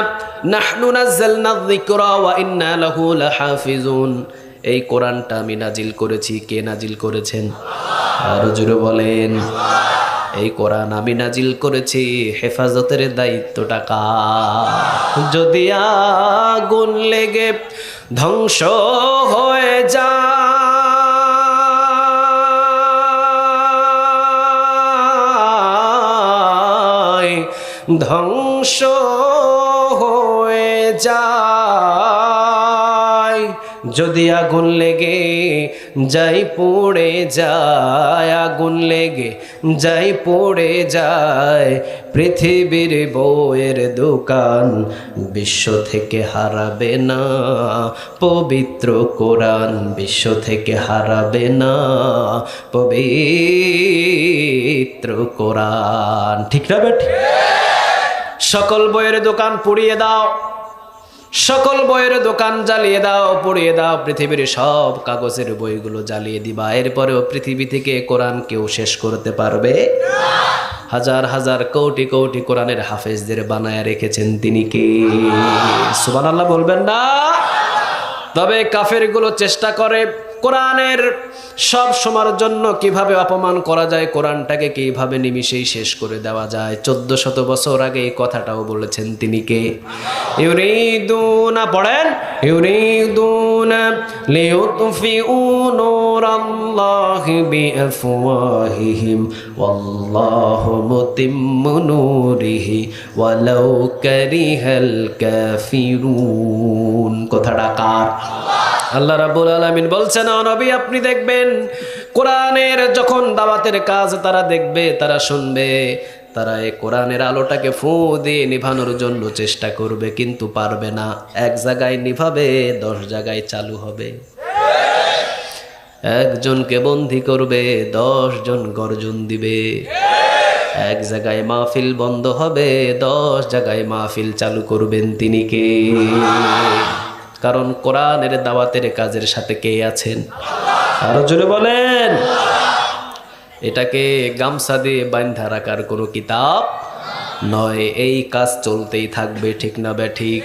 নাহনু নাযালনা যিকরা ওয়া ইন্না লাহু লাহাফিজুন। এই কোরআনটা আমি নাজিল করেছি। কে নাজিল করেছেন? আরো জোরে বলেন। এই কোরআন আমি নাজিল করেছি, হেফাজতের দায়িত্বটা কার? যদি আগুন লেগে ধ্বংস হয়ে যায়, ধ্বংস হয়ে যায়, যদি আগুন লেগে যাই পড়ে যায়, আগুন লেগে যাই পড়ে যায়, পৃথিবীর বইয়ের দোকান বিশ্ব থেকে হারাবে না পবিত্র কোরআন, বিশ্ব থেকে হারাবে না পবিত্র কোরআন, ঠিক না বেঠিক? সকল বইয়ের দোকান পুড়িয়ে দাও, সকল বইয়ের দোকান জ্বালিয়ে দাও, পুড়িয়ে দাও, পৃথিবীর সব কাগজের বইগুলো জ্বালিয়ে দিবা, এরপরেও পৃথিবী থেকে কোরআন কেউ শেষ করতে পারবে না। হাজার হাজার কোটি কোটি কোরআনের হাফেজদের বানায় রেখেছেন তিনি কে? সুবহানাল্লাহ বলবেন না? তবে কাফেরগুলো চেষ্টা করে কোরআনের সব সময়ের জন্য কিভাবে অপমান করা যায়, কোরআনটাকে কিভাবে নিমিষেই শেষ করে দেওয়া যায়। 1400 বছর আগে এই কথাটাও বলেছেন তিনি কে? ইউরিদুনা পড়েন, ইউরিদুনা লিইউতফিউ নূরাল্লাহি বিআফওয়াহিহিম ওয়াল্লাহু মুতিম্মু নূরিহি ওয়ালাউ কারিহাল কাফিরুন। কথাটা কার? আল্লাহ রাব্বুল আলামিন বলছেন ও নবী আপনি দেখবেন কোরআনের যখন দাওয়াতের কাজ তারা দেখবে, তারা শুনবে, তারা এই কোরআনের আলোটাকে ফু দিয়ে নিভানোর জন্য চেষ্টা করবে, কিন্তু পারবে না। এক জায়গায় নিভাবে 10 জায়গায় চালু হবে। একজনকে বন্দী করবে 10 জন গর্জন দিবে। এক জায়গায় মাহফিল বন্ধ হবে 10 জায়গায় মাহফিল চালু করবেন তিনি কে? কারণ কোরআনের দাওয়াতের কাজের সাথে কে আছেন? আরো জোরে বলেন। এটাকে গামছা দিয়ে বাঁধা রাখার কোনো কিতাব নয়, এই কাজ চলতেই থাকবে, ঠিক না বেঠিক?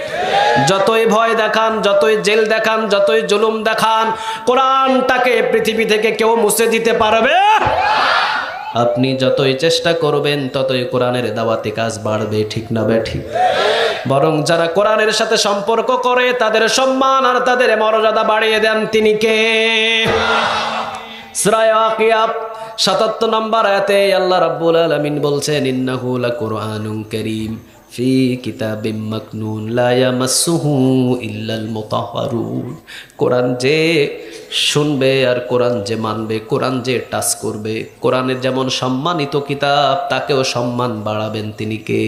যতই ভয় দেখান, যতই জেল দেখান, যতই জুলুম দেখান, কোরআনটাকে পৃথিবী থেকে কেউ মুছে দিতে পারবে। আপনি যতই চেষ্টা করবেন ততই কোরআনের দাওয়াতি কাজ বাড়বে, ঠিক না ঠিক? বরং যারা কোরআনের সাথে সম্পর্ক করে তাদের সম্মান আর তাদের মর্যাদা বাড়িয়ে দেন তিনি কে? সূরা ওয়াকিয়া ৭৭ নম্বর আয়াতে আল্লাহ রাব্বুল আলামিন বলছেন, ইন্নাহু লাকুরআনুন কারীম ফি কিতাবিম মাকনুন লা ইয়ামাসসুহু ইল্লাল মুতাহহারুন। কোরআন যে শুনবে আর কোরআন যে মানবে, কোরআন যে টাচ করবে, কোরআনের যেমন সম্মানিত কিতাব তাকেও সম্মান বাড়াবেন তিনি কে?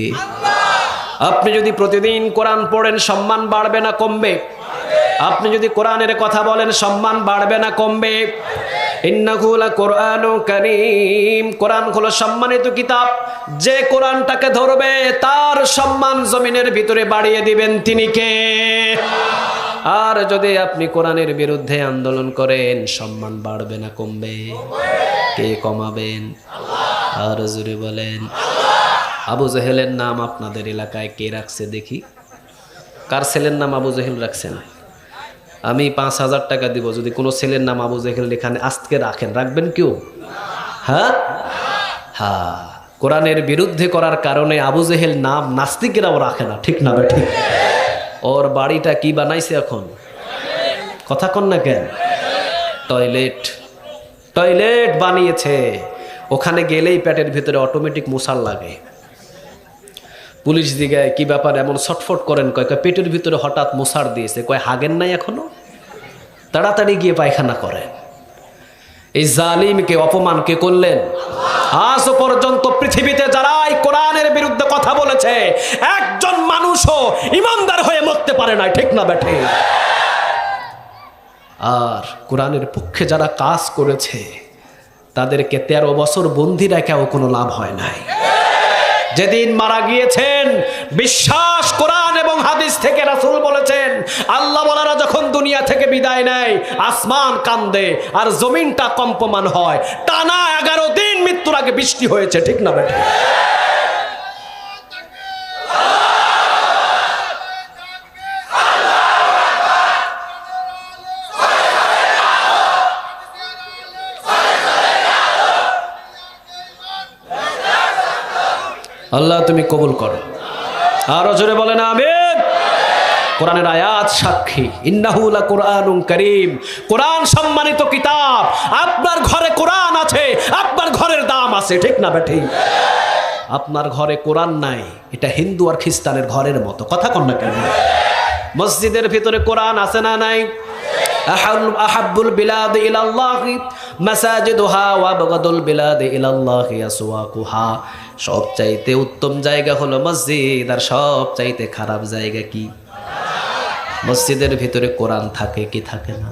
আপনি যদি প্রতিদিন কোরআন পড়েন সম্মান বাড়বে না কমবে? আপনি যদি কোরআনের কথা বলেন সম্মান বাড়বে না কমবে? ইন্নাহু লাকুরআনুন কারীম, কোরআন হলো সম্মানিত কিতাব, যে কোরআনটাকে ধরবে তার সম্মান জমিনের ভিতরে বাড়িয়ে দিবেন তিনি কে? আর যদি আপনি কোরআনের বিরুদ্ধে আন্দোলন করেন সম্মান বাড়বে না কমবে? কে কমাবেন? আর জোরে বলেন। আবু জেহেলের নাম আপনাদের এলাকায় কে রাখছে দেখি? কার ছেলের নাম আবু জেহেল রাখছেন? আমি ৫,০০০ টাকা দিব যদি কোনো ছেলের নাম আবু জেহেল এখানে আজকে রাখেন। রাখবেন কেউ? হ্যাঁ হ্যাঁ, কোরআনের বিরুদ্ধে করার কারণে আবু জেহেল নাম নাস্তিকেরাও রাখে না, ঠিক না ঠিক? ওর বাড়িটা কি বানাইছে এখন? কথা কন না কেন? টয়লেট বানিয়েছে। ওখানে গেলেই পেটের ভিতরে অটোমেটিক মশার লাগে। পুলিশ দিগায় কি ব্যাপার এমন ছটফট করেন? কয় পেটের ভিতরে হঠাৎ মশার দিয়েছে। কয় হাগেন নাই এখনো? তাড়াতাড়ি গিয়ে পায়খানা করেন। এই জালিমকে অপমান কে করলেন? আজ পর্যন্ত পৃথিবীতে যারাই কোরআনের বিরুদ্ধে কথা বলেছে একজন মানুষও ইমানদার হয়ে মরতে পারে না, ঠিক না বেঠে? আর কোরআনের পক্ষে যারা কাজ করেছে তাদেরকে 13 বছর বন্দি রেখেও কোনো লাভ হয় নাই। যেদিন মারা গিয়েছেন বিশ্বাস কোরআন এবং হাদিস থেকে রাসূল বলেছেন, আল্লাহ ওয়ালারা যখন দুনিয়া থেকে বিদায় নেয় আসমান কান্দে আর জমিনটা কম্পমান হয়। টানা 11 দিন মৃত্যুর আগে বৃষ্টি হয়েছে, ঠিক না বেটা? আল্লাহ তুমি কবুল করো। আরো জোরে বলেন আমিন। কোরআনের আয়াত সাক্ষী, ইন্নাহু লাকুরআনুন কারীম, কোরআন সম্মানিত কিতাব। আপনার ঘরে কোরআন আছে, আপনার ঘরের দাম আছে, ঠিক না বেঠি? আপনার ঘরে কোরআন নাই, এটা হিন্দু আর খ্রিস্টানের ঘরের মতো। কথা কন না কেন? মসজিদের ভিতরে কোরআন আছে না নাই? আহাব্বুল বিলাদ ইলাল্লাহি মাসাজিদুহা ওয়া আবগাদুল বিলাদ ইলাল্লাহি আসওয়াকুহা। সবচাইতে উত্তম জায়গা হলো মসজিদ, আর সবচাইতে খারাপ জায়গা কি? মসজিদের ভিতরে কোরআন থাকে কি থাকে না?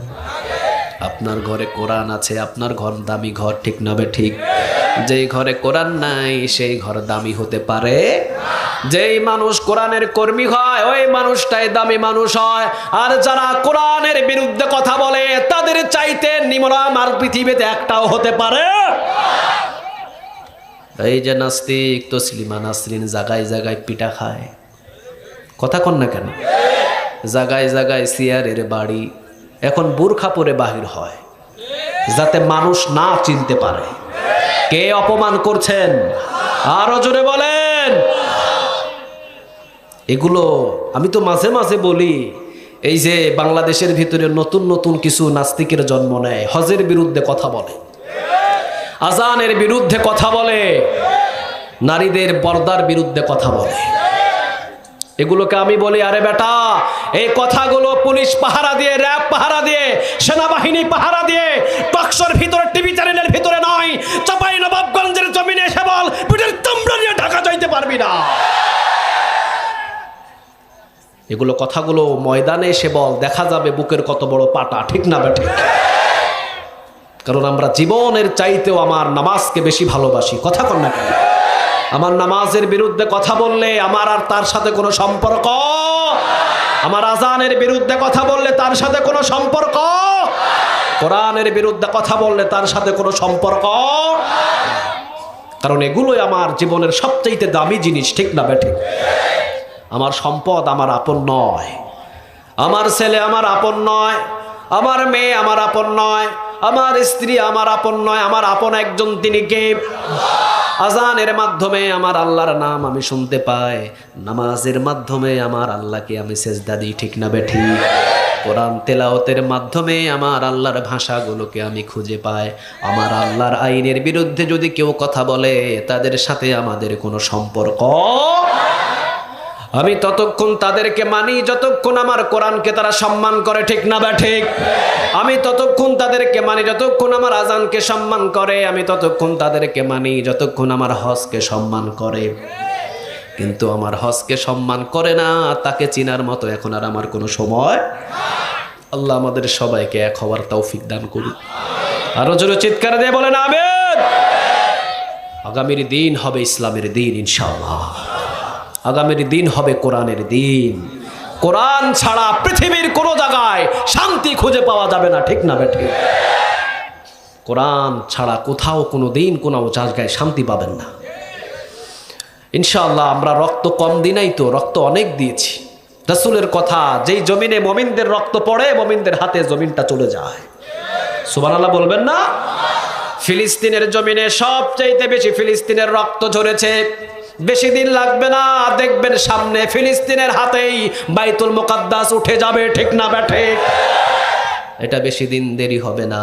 আপনার ঘরে কোরআন আছে, আপনার ঘর দামি ঘর, ঠিক না বে ঠিক? যেই ঘরে কোরআন নাই সেই ঘর দামি হতে পারে? যেই মানুষ কোরআনের কর্মী হয় ওই মানুষটাই দামি মানুষ হয়। আর যারা কোরআনের বিরুদ্ধে কথা বলে তাদের চাইতে নিম্নমানের আর পৃথিবীতে একটাও হতে পারে? এই যে নাস্তিক তসলিমা নাসরিন জায়গায় জায়গায় পিটা খায়, কথা কন না কেন? জায়গায় জায়গায় সিয়ারের বাড়ি, এখন বোরখা পরে বাহির হয় যাতে মানুষ না চিনতে পারে। কে অপমান করছেন? আরো জোরে বলেন। এগুলো আমি তো মাঝে মাঝে বলি, এই যে বাংলাদেশের ভিতরে নতুন নতুন কিছু নাস্তিকের জন্ম নেয়, হজের বিরুদ্ধে কথা বলে, আজানের বিরুদ্ধে কথা বলে, নারীদের পর্দার বিরুদ্ধে কথা বলে। এগুলোকে আমি বলি, আরে বেটা, এই কথাগুলো পুলিশ পাহারা দিয়ে, র্যাব পাহারা দিয়ে, সেনাবাহিনী পাহারা দিয়ে, টকশোর ভিতরে, টিভি চ্যানেলের ভিতরে নয়, চাঁপাইনবাবগঞ্জের জমিনে এসে বল, পিঠের চামড়া নিয়ে ঢাকা যাইতে পারবি না। এগুলো কথাগুলো ময়দানে এসে বল, দেখা যাবে বুকের কত বড় পাটা, ঠিক না বেঠিক? কারণ আমরা জীবনের চাইতেও আমার নামাজকে বেশি ভালোবাসি। কথা কন না কেন? আমার নামাজের বিরুদ্ধে কথা বললে আমার আর তার সাথে কোনো সম্পর্ক, আমার আজানের বিরুদ্ধে কথা বললে তার সাথে কোনো সম্পর্ক, কোরআনের বিরুদ্ধে কথা বললে তার সাথে কোনো সম্পর্ক। কারণ এগুলোই আমার জীবনের সবচাইতে দামি জিনিস, ঠিক না বেঠিক? আমার সম্পদ আমার আপন নয়, আমার ছেলে আমার আপন নয়, আমার মেয়ে আমার আপন নয়, আমার স্ত্রী আমার আপন নয়, আমার আপন একজন, তিনি কে? আজানের মাধ্যমে আমার আল্লাহর নাম আমি শুনতে পাই, নামাজের মাধ্যমে আমার আল্লাহকে আমি সেজদা দিই, ঠিক না বেঠি? কোরআন তেলাওয়াতের মাধ্যমে আমার আল্লাহর ভাষাগুলোকে আমি খুঁজে পাই। আমার আল্লাহর আইনের বিরুদ্ধে যদি কেউ কথা বলে, তাদের সাথে আমাদের কোনো সম্পর্ক, আমি ততক্ষণ তাদেরকে মানি যতক্ষণ আমার কোরআনকে তারা সম্মান করে, ঠিক না বা ঠিক? আমি ততক্ষণ তাদেরকে মানি যতক্ষণ আমার আজানকে সম্মান করে, আমি ততক্ষণ তাদেরকে মানি যতক্ষণ আমার হজকে সম্মান করে। কিন্তু আমার হজকে সম্মান করে না, তাকে চিনার মতো এখন আর আমার কোনো সময়। আল্লাহ আমাদের সবাইকে এক হওয়ার তৌফিক দান করুন। আরো জোরে চিৎকার দিয়ে বলেন আমিন। আগামীর দিন হবে ইসলামের দিন ইনশাআল্লাহ। আগামীর দিন হবে কোরআনের দিন। কোরআন ছাড়া পৃথিবীর কোনো জায়গায় শান্তি খুঁজে পাওয়া যাবে না, ঠিক না বেঠিক? কোরআন ছাড়া কোথাও কোনো দিন কোনো জায়গায় শান্তি পাবেন না ইনশাআল্লাহ। আমরা রক্ত কম দিই নাই তো, রক্ত অনেক দিয়েছি। রাসূলের কথা, যেই জমিনে মুমিনদের রক্ত পড়ে, মুমিনদের হাতে জমিনটা চলে যায়। সুবহানাল্লাহ বলবেন না? ফিলিস্তিনের জমিনে সবচাইতে বেশি ফিলিস্তিনের রক্ত ঝরেছে। বেশি দিন লাগবে না, দেখবেন সামনে ফিলিস্তিনের হাতেই বাইতুল মুকাদ্দাস উঠে যাবে, ঠিক না বেঠে? এটা বেশি দিন দেরি হবে না।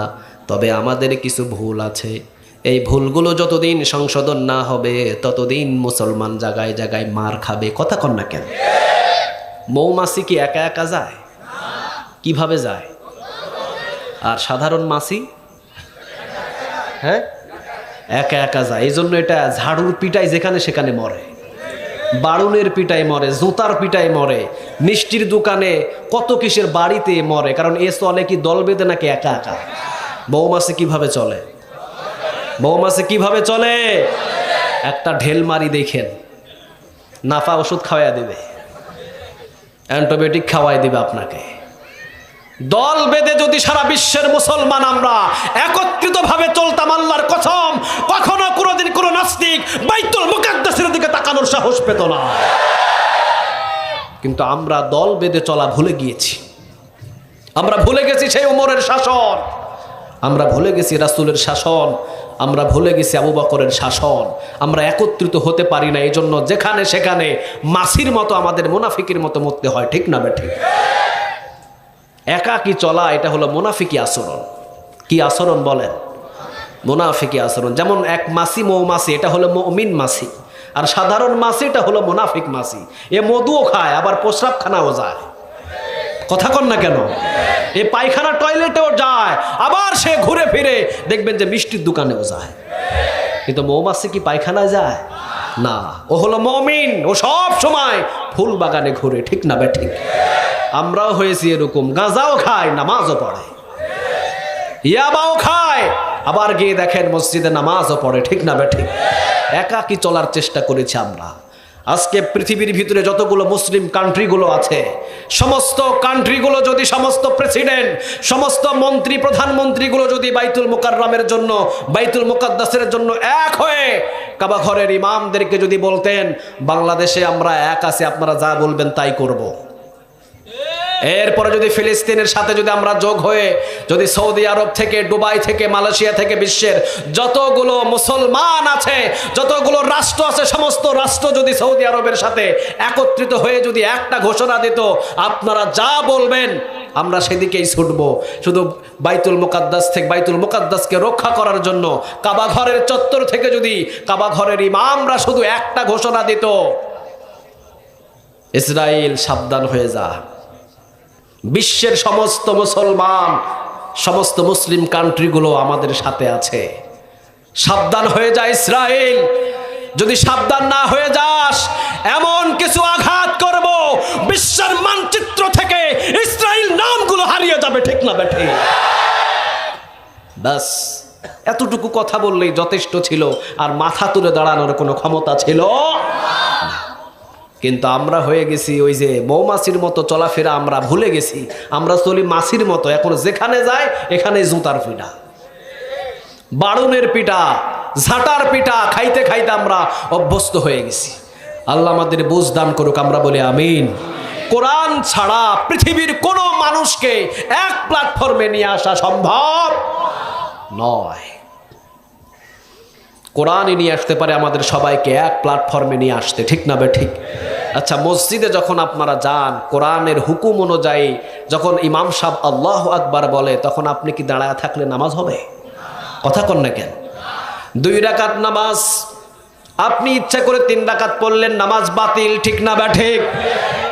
তবে আমাদের কিছু ভুল আছে, এই ভুলগুলো যতদিন সংশোধন না হবে ততদিন মুসলমান জায়গায় জায়গায় মার খাবে। কথা কন না কেন? মৌমাছি কি একা একা যায়? কিভাবে যায়? আর সাধারণ মাছি হ্যাঁ একা একা যায়। এই জন্য এটা ঝাড়ুর পিটাই যেখানে সেখানে মরে, বাড়ুনের পিটাই মরে, জুতার পিটাই মরে, মিষ্টির দোকানে, কত কিসের বাড়িতে মরে। কারণ এ চলে কি দল বেঁধে নাকি একা একা? মৌমাছি কিভাবে চলে? মৌমাছি কিভাবে চলে? একটা ঢেল মারি দেখেন, নাফা ওষুধ খাওয়াই দিবে, অ্যান্টিবায়োটিক খাওয়াই দিবে আপনাকে। দল বেঁধে যদি সারা বিশ্বের মুসলমান আমরা একত্রিত ভাবে চলতাম, আল্লাহর কসম কখনো কোনোদিন কোনো নাস্তিক বাইতুল মুকাদ্দাসের দিকে তাকানোর সাহস পেত না। কিন্তু আমরা দল বেঁধে চলা ভুলে গিয়েছি। আমরা ভুলে গেছি সেই ওমরের শাসন, আমরা ভুলে গেছি রাসূলের শাসন, আমরা ভুলে গেছি আবু বকরের শাসন। আমরা একত্রিত হতে পারি না, এই জন্য যেখানে সেখানে মাছির মতো আমাদের মুনাফিকের মতো মরতে হয়, ঠিক না বেঠিক? একাকী চলা এটা হলো মুনাফিকি আচরণ। কি আচরণ বলেন? মুনাফিকি আচরণ। যেমন এক মাছি মৌমাছি, এটা হলো মুমিন মাছি, আর সাধারণ মাছি এটা হলো মুনাফিক মাছি। এ মধুও খায়, আবার প্রস্রাবখানাও যায়। কথা কন না কেন? এ পায়খানা টয়লেটেও যায়, আবার সে ঘুরে ফিরে দেখবেন যে মিষ্টির দোকানেও যায়। কিন্তু মৌমাছি কি পায়খানায় যায়? না, ও হলো মুমিন, ও সব সময় ফুল বাগানে ঘুরে, ঠিক না বেঠিক? আমরাও হয়েছি এরকম, গাঁজাও খায়, নামাজও পড়ে, ইয়াবাও খায়, আবার গিয়ে দেখেন মসজিদে নামাজও পড়ে, ঠিক না বেঠিক? একাকী চলার চেষ্টা করেছি আমরা। আজকে পৃথিবীর ভিতরে যতগুলো মুসলিম কান্ট্রিগুলো আছে, সমস্ত কান্ট্রিগুলো যদি, সমস্ত প্রেসিডেন্ট, সমস্ত মন্ত্রী প্রধানমন্ত্রীগুলো যদি বাইতুল মুকাররমের জন্য, বাইতুল মুকাদ্দাসের জন্য এক হয়ে কাবা ঘরের ইমামদেরকে যদি বলতেন বাংলাদেশে আমরা এক আছি, আপনারা যা বলবেন তাই করব। এরপরে যদি ফিলিস্তিনের সাথে যদি আমরা যোগ হয়ে যদি সৌদি আরব থেকে, দুবাই থেকে, মালয়েশিয়া থেকে বিশ্বের যতগুলো মুসলমান আছে, যতগুলো রাষ্ট্র আছে, সমস্ত রাষ্ট্র যদি সৌদি আরবের সাথে একত্রিত হয়ে যদি একটা ঘোষণা দিত, আপনারা যা বলবেন আমরা সেদিকেই ছুটবো। শুধু বাইতুল মুকাদ্দাস থেকে, বাইতুল মুকাদ্দাসকে রক্ষা করার জন্য কাবা ঘরের চত্বর থেকে যদি কাবা ঘরের ইমামরা শুধু একটা ঘোষণা দিত, ইসরায়েল সাবধান হয়ে যা, বিশ্বের সমস্ত মুসলমান, সমস্ত মুসলিম কান্ট্রিগুলো আমাদের সাথে আছে, সাবধান হয়ে যায় ইসরায়েল। যদি সাবধান না হয়ে যাস, এমন কিছু আঘাত করব বিশ্বের মানচিত্র থেকে ইসরায়েল নামগুলো হারিয়ে যাবে, ঠিক না বেঠে? বাস এতটুকু কথা বললেই যথেষ্ট ছিল, আর মাথা তুলে দাঁড়ানোর কোনো ক্ষমতা ছিল না। কিন্তু আমরা হয়ে গেছি ওই যে মৌমাছির মতো চলাফেরা, আমরা ভুলে গেছি। আমরা চলি মাছির মতো, এখন যেখানে যায় এখানে জুতার পিটা, বাড়ুনের পিটা, ঝাঁটার পিটা খাইতে খাইতে আমরা অভ্যস্ত হয়ে গেছি। আল্লাহ আমাদের বুঝ দান করুক, আমরা বলি আমিন। কোরআন ছাড়া পৃথিবীর কোনো মানুষকে এক প্ল্যাটফর্মে নিয়ে আসা সম্ভব নয়। কোরআনই নিয়ে আসতে পারে আমাদের সবাইকে এক প্ল্যাটফর্মে নিয়ে আসতে, ঠিক না ঠিক? আচ্ছা, মসজিদে যখন আপনারা যান, কোরআনের হুকুম অনুযায়ী যখন ইমাম সাহেব আল্লাহু আকবার বলে, তখন আপনি কি দাঁড়ায় থাকলে নামাজ হবে? কথা কন না কেন? 2 রাকাত নামাজ আপনি ইচ্ছা করে 3 রাকাত পড়লেন, নামাজ বাতিল, ঠিক না ঠিক?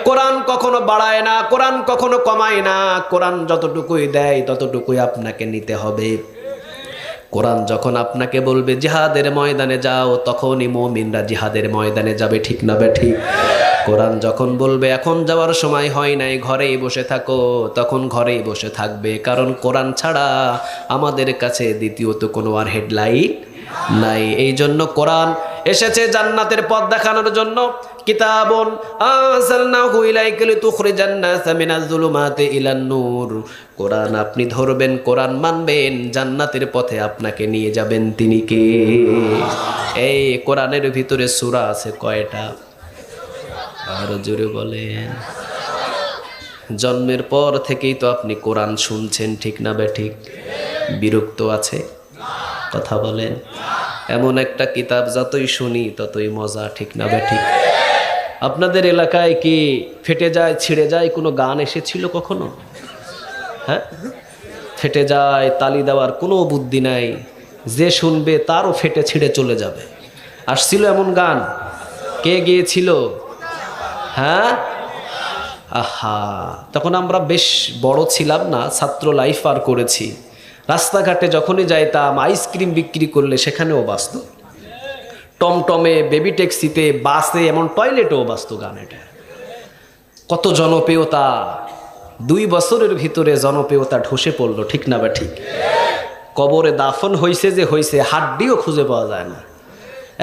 কোরআন কখনো বাড়ায় না, কোরআন কখনো কমায় না। কোরআন যতটুকুই দেয় ততটুকুই আপনাকে নিতে হবে। কোরআন যখন আপনাকে বলবে জিহাদের ময়দানে যাও, তখনই মুমিনরা জিহাদের ময়দানে যাবে, ঠিক না ঠিক? কোরআন যখন বলবে এখন যাওয়ার সময় হয় নাই, ঘরেই বসে থাকো, তখন ঘরেই বসে থাকবে। কারণ কোরআন ছাড়া আমাদের কাছে দ্বিতীয়ত কোনো আর হেডলাইট নাই। এই জন্য কোরআন এসেছে জান্নাতের পথ দেখানোর জন্য। কিতাবুন আনজালনাহু ইলাইকা লিতুখরিজান নাসা মিনাজ যুলুমাতি ইলান নূর। কোরআন আপনি ধরবেন, কোরআন মানবেন, জান্নাতের পথে আপনাকে নিয়ে যাবেন তিনি কে? এই কোরআনের ভিতরে সূরা আছে কয়টা? আরো জোরে বলেন। জন্মের পর থেকেই তো আপনি কোরআন শুনছেন, ঠিক না ঠিক? বিরক্ত আছে? কথা বলেন। এমন একটা কিতাব যতই শুনি ততই মজা, ঠিক না ঠিক? আপনাদের এলাকায় কি ফেটে যায় ছিঁড়ে যায় কোনো গান এসেছিল কখনো? হ্যাঁ, ফেটে যায় তালি দেওয়ার কোনো বুদ্ধি নাই, যে শুনবে তারও ফেটে ছিঁড়ে চলে যাবে। আসছিল এমন গান? কে গিয়েছিল? হ্যাঁ, আহা, তখন আমরা বেশ বড় ছিলাম না, ছাত্র লাইফ পার করেছি। রাস্তাঘাটে যখনই যাইতাম, আইসক্রিম বিক্রি করলে সেখানেও বাজত, টমটমে, বেবি ট্যাক্সিতে, বাসে, এমন টয়লেটেও বাজত গান। এটা কত জনপ্রিয়তা! 2 বছরের ভিতরে জনপ্রিয়তা ঢসে পড়লো, ঠিক না ঠিক? কবরে দাফন হইছে যে হইছে, হাড্ডিও খুঁজে পাওয়া যায় না।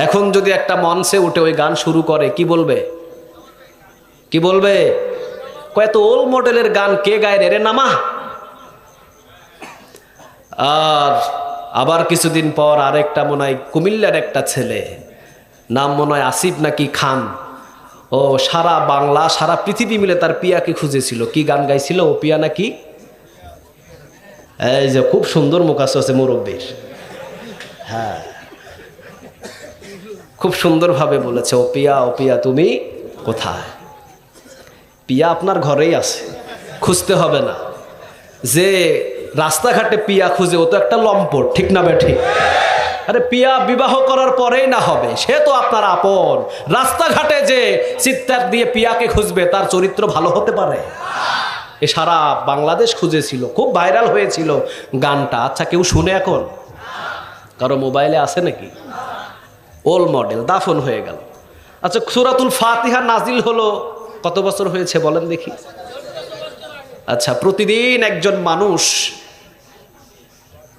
এখন যদি একটা মঞ্চে উঠে ওই গান শুরু করে, কি বলবে? কি বলবে? কত ওল্ড মডেলের গান কে গায় রে নামা। আর আবার কিছুদিন পর আরেকটা মনে হয় কুমিল্লার একটা ছেলে, নাম মনে হয় আসিফ নাকি খান, ও সারা বাংলা সারা পৃথিবী মিলে তার পিয়াকে খুঁজেছিল। কি গান গাইছিল? ও পিয়া নাকি, এই যে খুব সুন্দর মুখাস্ত আছে মুরব্বীর, হ্যাঁ, খুব সুন্দরভাবে বলেছে, ও পিয়া তুমি কোথায়? পিয়া আপনার ঘরেই আছে, খুঁজতে হবে না। যে রাস্তাঘাটে পিয়া খুঁজে, ও তো একটা লম্পট, ঠিক না ঠিক? আরে পিয়া বিবাহ করার পরেই না হবে, সে তো আপনার আপন। রাস্তাঘাটে যে চিৎকার দিয়ে পিয়াকে খুঁজবে, তার চরিত্র ভালো হতে পারে? এ সারা বাংলাদেশ খুঁজেছিল, খুব ভাইরাল হয়েছিল গানটা। আচ্ছা, কেউ শুনে এখন? কারো মোবাইলে আছে নাকি? ওল্ড মডেল, দাফন হয়ে গেল। আচ্ছা, সূরাতুল ফাতিহা নাজিল হলো কত বছর হয়েছে বলেন দেখি? আচ্ছা, প্রতিদিন একজন মানুষ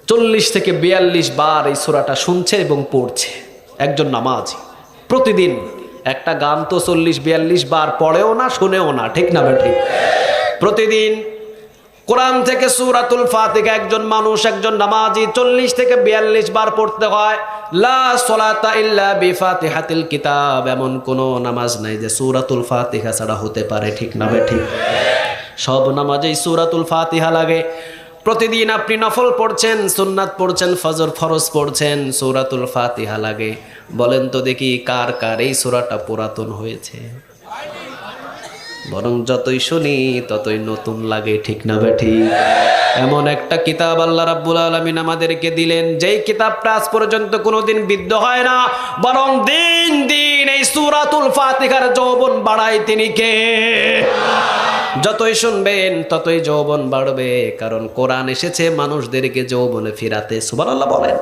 40 থেকে 42 বার এই সূরাটা শুনছে এবং পড়ছে, একজন নামাজি। প্রতিদিন একটা গান তো 40-42 বার পড়েও না, শুনেও না, ঠিক না ঠিক? প্রতিদিন কোরআন থেকে সূরাতুল ফাতিহা একজন মানুষ, একজন নামাজি 40 থেকে 42 বার পড়তে হয়। লা সলাতা ইল্লা বিফাতিহাতিল কিতাব, এমন কোন নামাজ নাই যে সূরাতুল ফাতিহা ছাড়া হতে পারে, ঠিক না ঠিক? সব নামাজেই সূরাতুল ফাতিহা লাগে। প্রতিদিন আপনি নফল পড়ছেন, সুন্নাত পড়ছেন, ফজর ফরজ পড়ছেন, সূরাতুল ফাতিহা লাগে। বলেন তো দেখি কার কার এই সূরাটা পুরাতন হয়েছে? বরং যতই শুনি ততই নতুন লাগে, ঠিক না ঠিক? এমন একটা কিতাব আল্লাহ রাব্বুল আলামিন আমাদেরকে দিলেন, যেই কিতাবটা আজ পর্যন্ত কোনোদিন বিদ্ধ হয় না, বরং দিন দিন এই সূরাতুল ফাতিহার যৌবন বাড়ায় তিনি কে? যতই শুনবেন ততই যৌবন বাড়বে, কারণ কোরআন এসেছে মানুষদেরকে যৌবনে ফিরাতে। সুবহানাল্লাহ বলেন।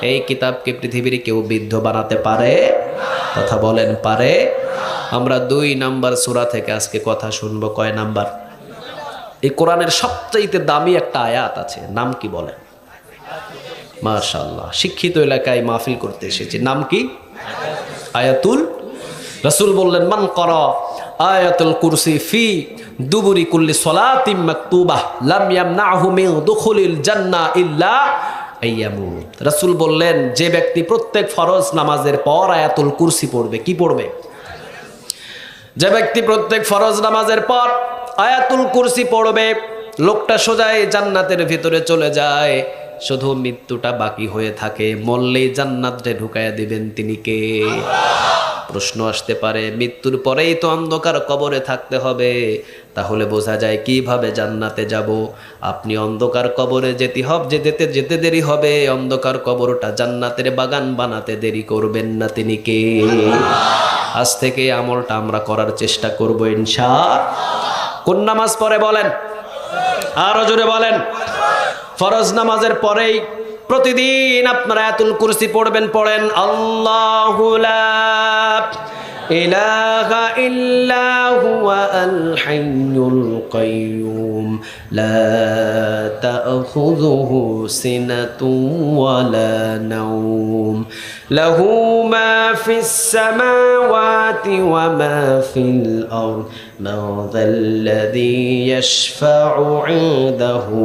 এই কিতাবকে পৃথিবীর কেউ বিদ্ধ বানাতে পারে? কথা বলেন, পারে? আমরা 2 নাম্বার সূরা থেকে আজকে কথা শুনবো। কয় নাম্বার? এই কোরআনের সবচাইতে দামি একটা আয়াত আছে, নাম কি বলেন? মাশাআল্লাহ, শিক্ষিত এলাকায় মাহফিল করতে এসেছি। নাম কি? আয়াতুল। রাসূল বললেন, মান ক্বারা আয়াতুল কুরসি ফি দুবুরি কুল্লি সালাতিন মাকতুবাহ লাম ইয়ামনাহু মিন দুখুলিল জান্নাহ ইল্লা আইয়ামুত। রাসূল বললেন, যে ব্যক্তি প্রত্যেক ফরজ নামাজের পর আয়াতুল কুরসি পড়বে। কি পড়বে? যে ব্যক্তি প্রত্যেক ফরজ নামাজের পর আয়াতুল কুরসি পড়বে, লোকটা সোজাই জান্নাতের ভিতরে চলে যায়। শুধু মৃত্যুটা বাকি হয়ে থাকে, মরলেই জান্নাতে ঢুকাইয়া দিবেন তিনি কে? প্রশ্ন আসতে পারে, মৃত্যুর পরেই তো অন্ধকার কবরে থাকতে হবে, তাহলে বোঝা যায় কিভাবে জান্নাতে যাব? আপনি অন্ধকার কবরে যেতে দেরি হবে, অন্ধকার কবরটা জান্নাতের বাগান বানাতে দেরি করবেন না তিনি কে? আজ থেকে আমলটা আমরা করার চেষ্টা করব ইনশাআল্লাহ। কোন নামাজ পড়ে বলেন? আরো জোরে বলেন। ফরজ নামাজের পরেই প্রতিদিন আপনারা আয়াতুল কুরসি পড়বেন। পড়েন, আল্লাহু লা ইলাহা ইল্লা হুয়া আল হাইয়ুল কাইয়ুম লা তাখুযুহু সিনাতুন ওয়া লা নাওম লাহু মা ফিস সামাওয়াতি ওয়া মা ফিল আরদ মান যাল্লাযী ইয়াশফা'ু 'ইনদাহু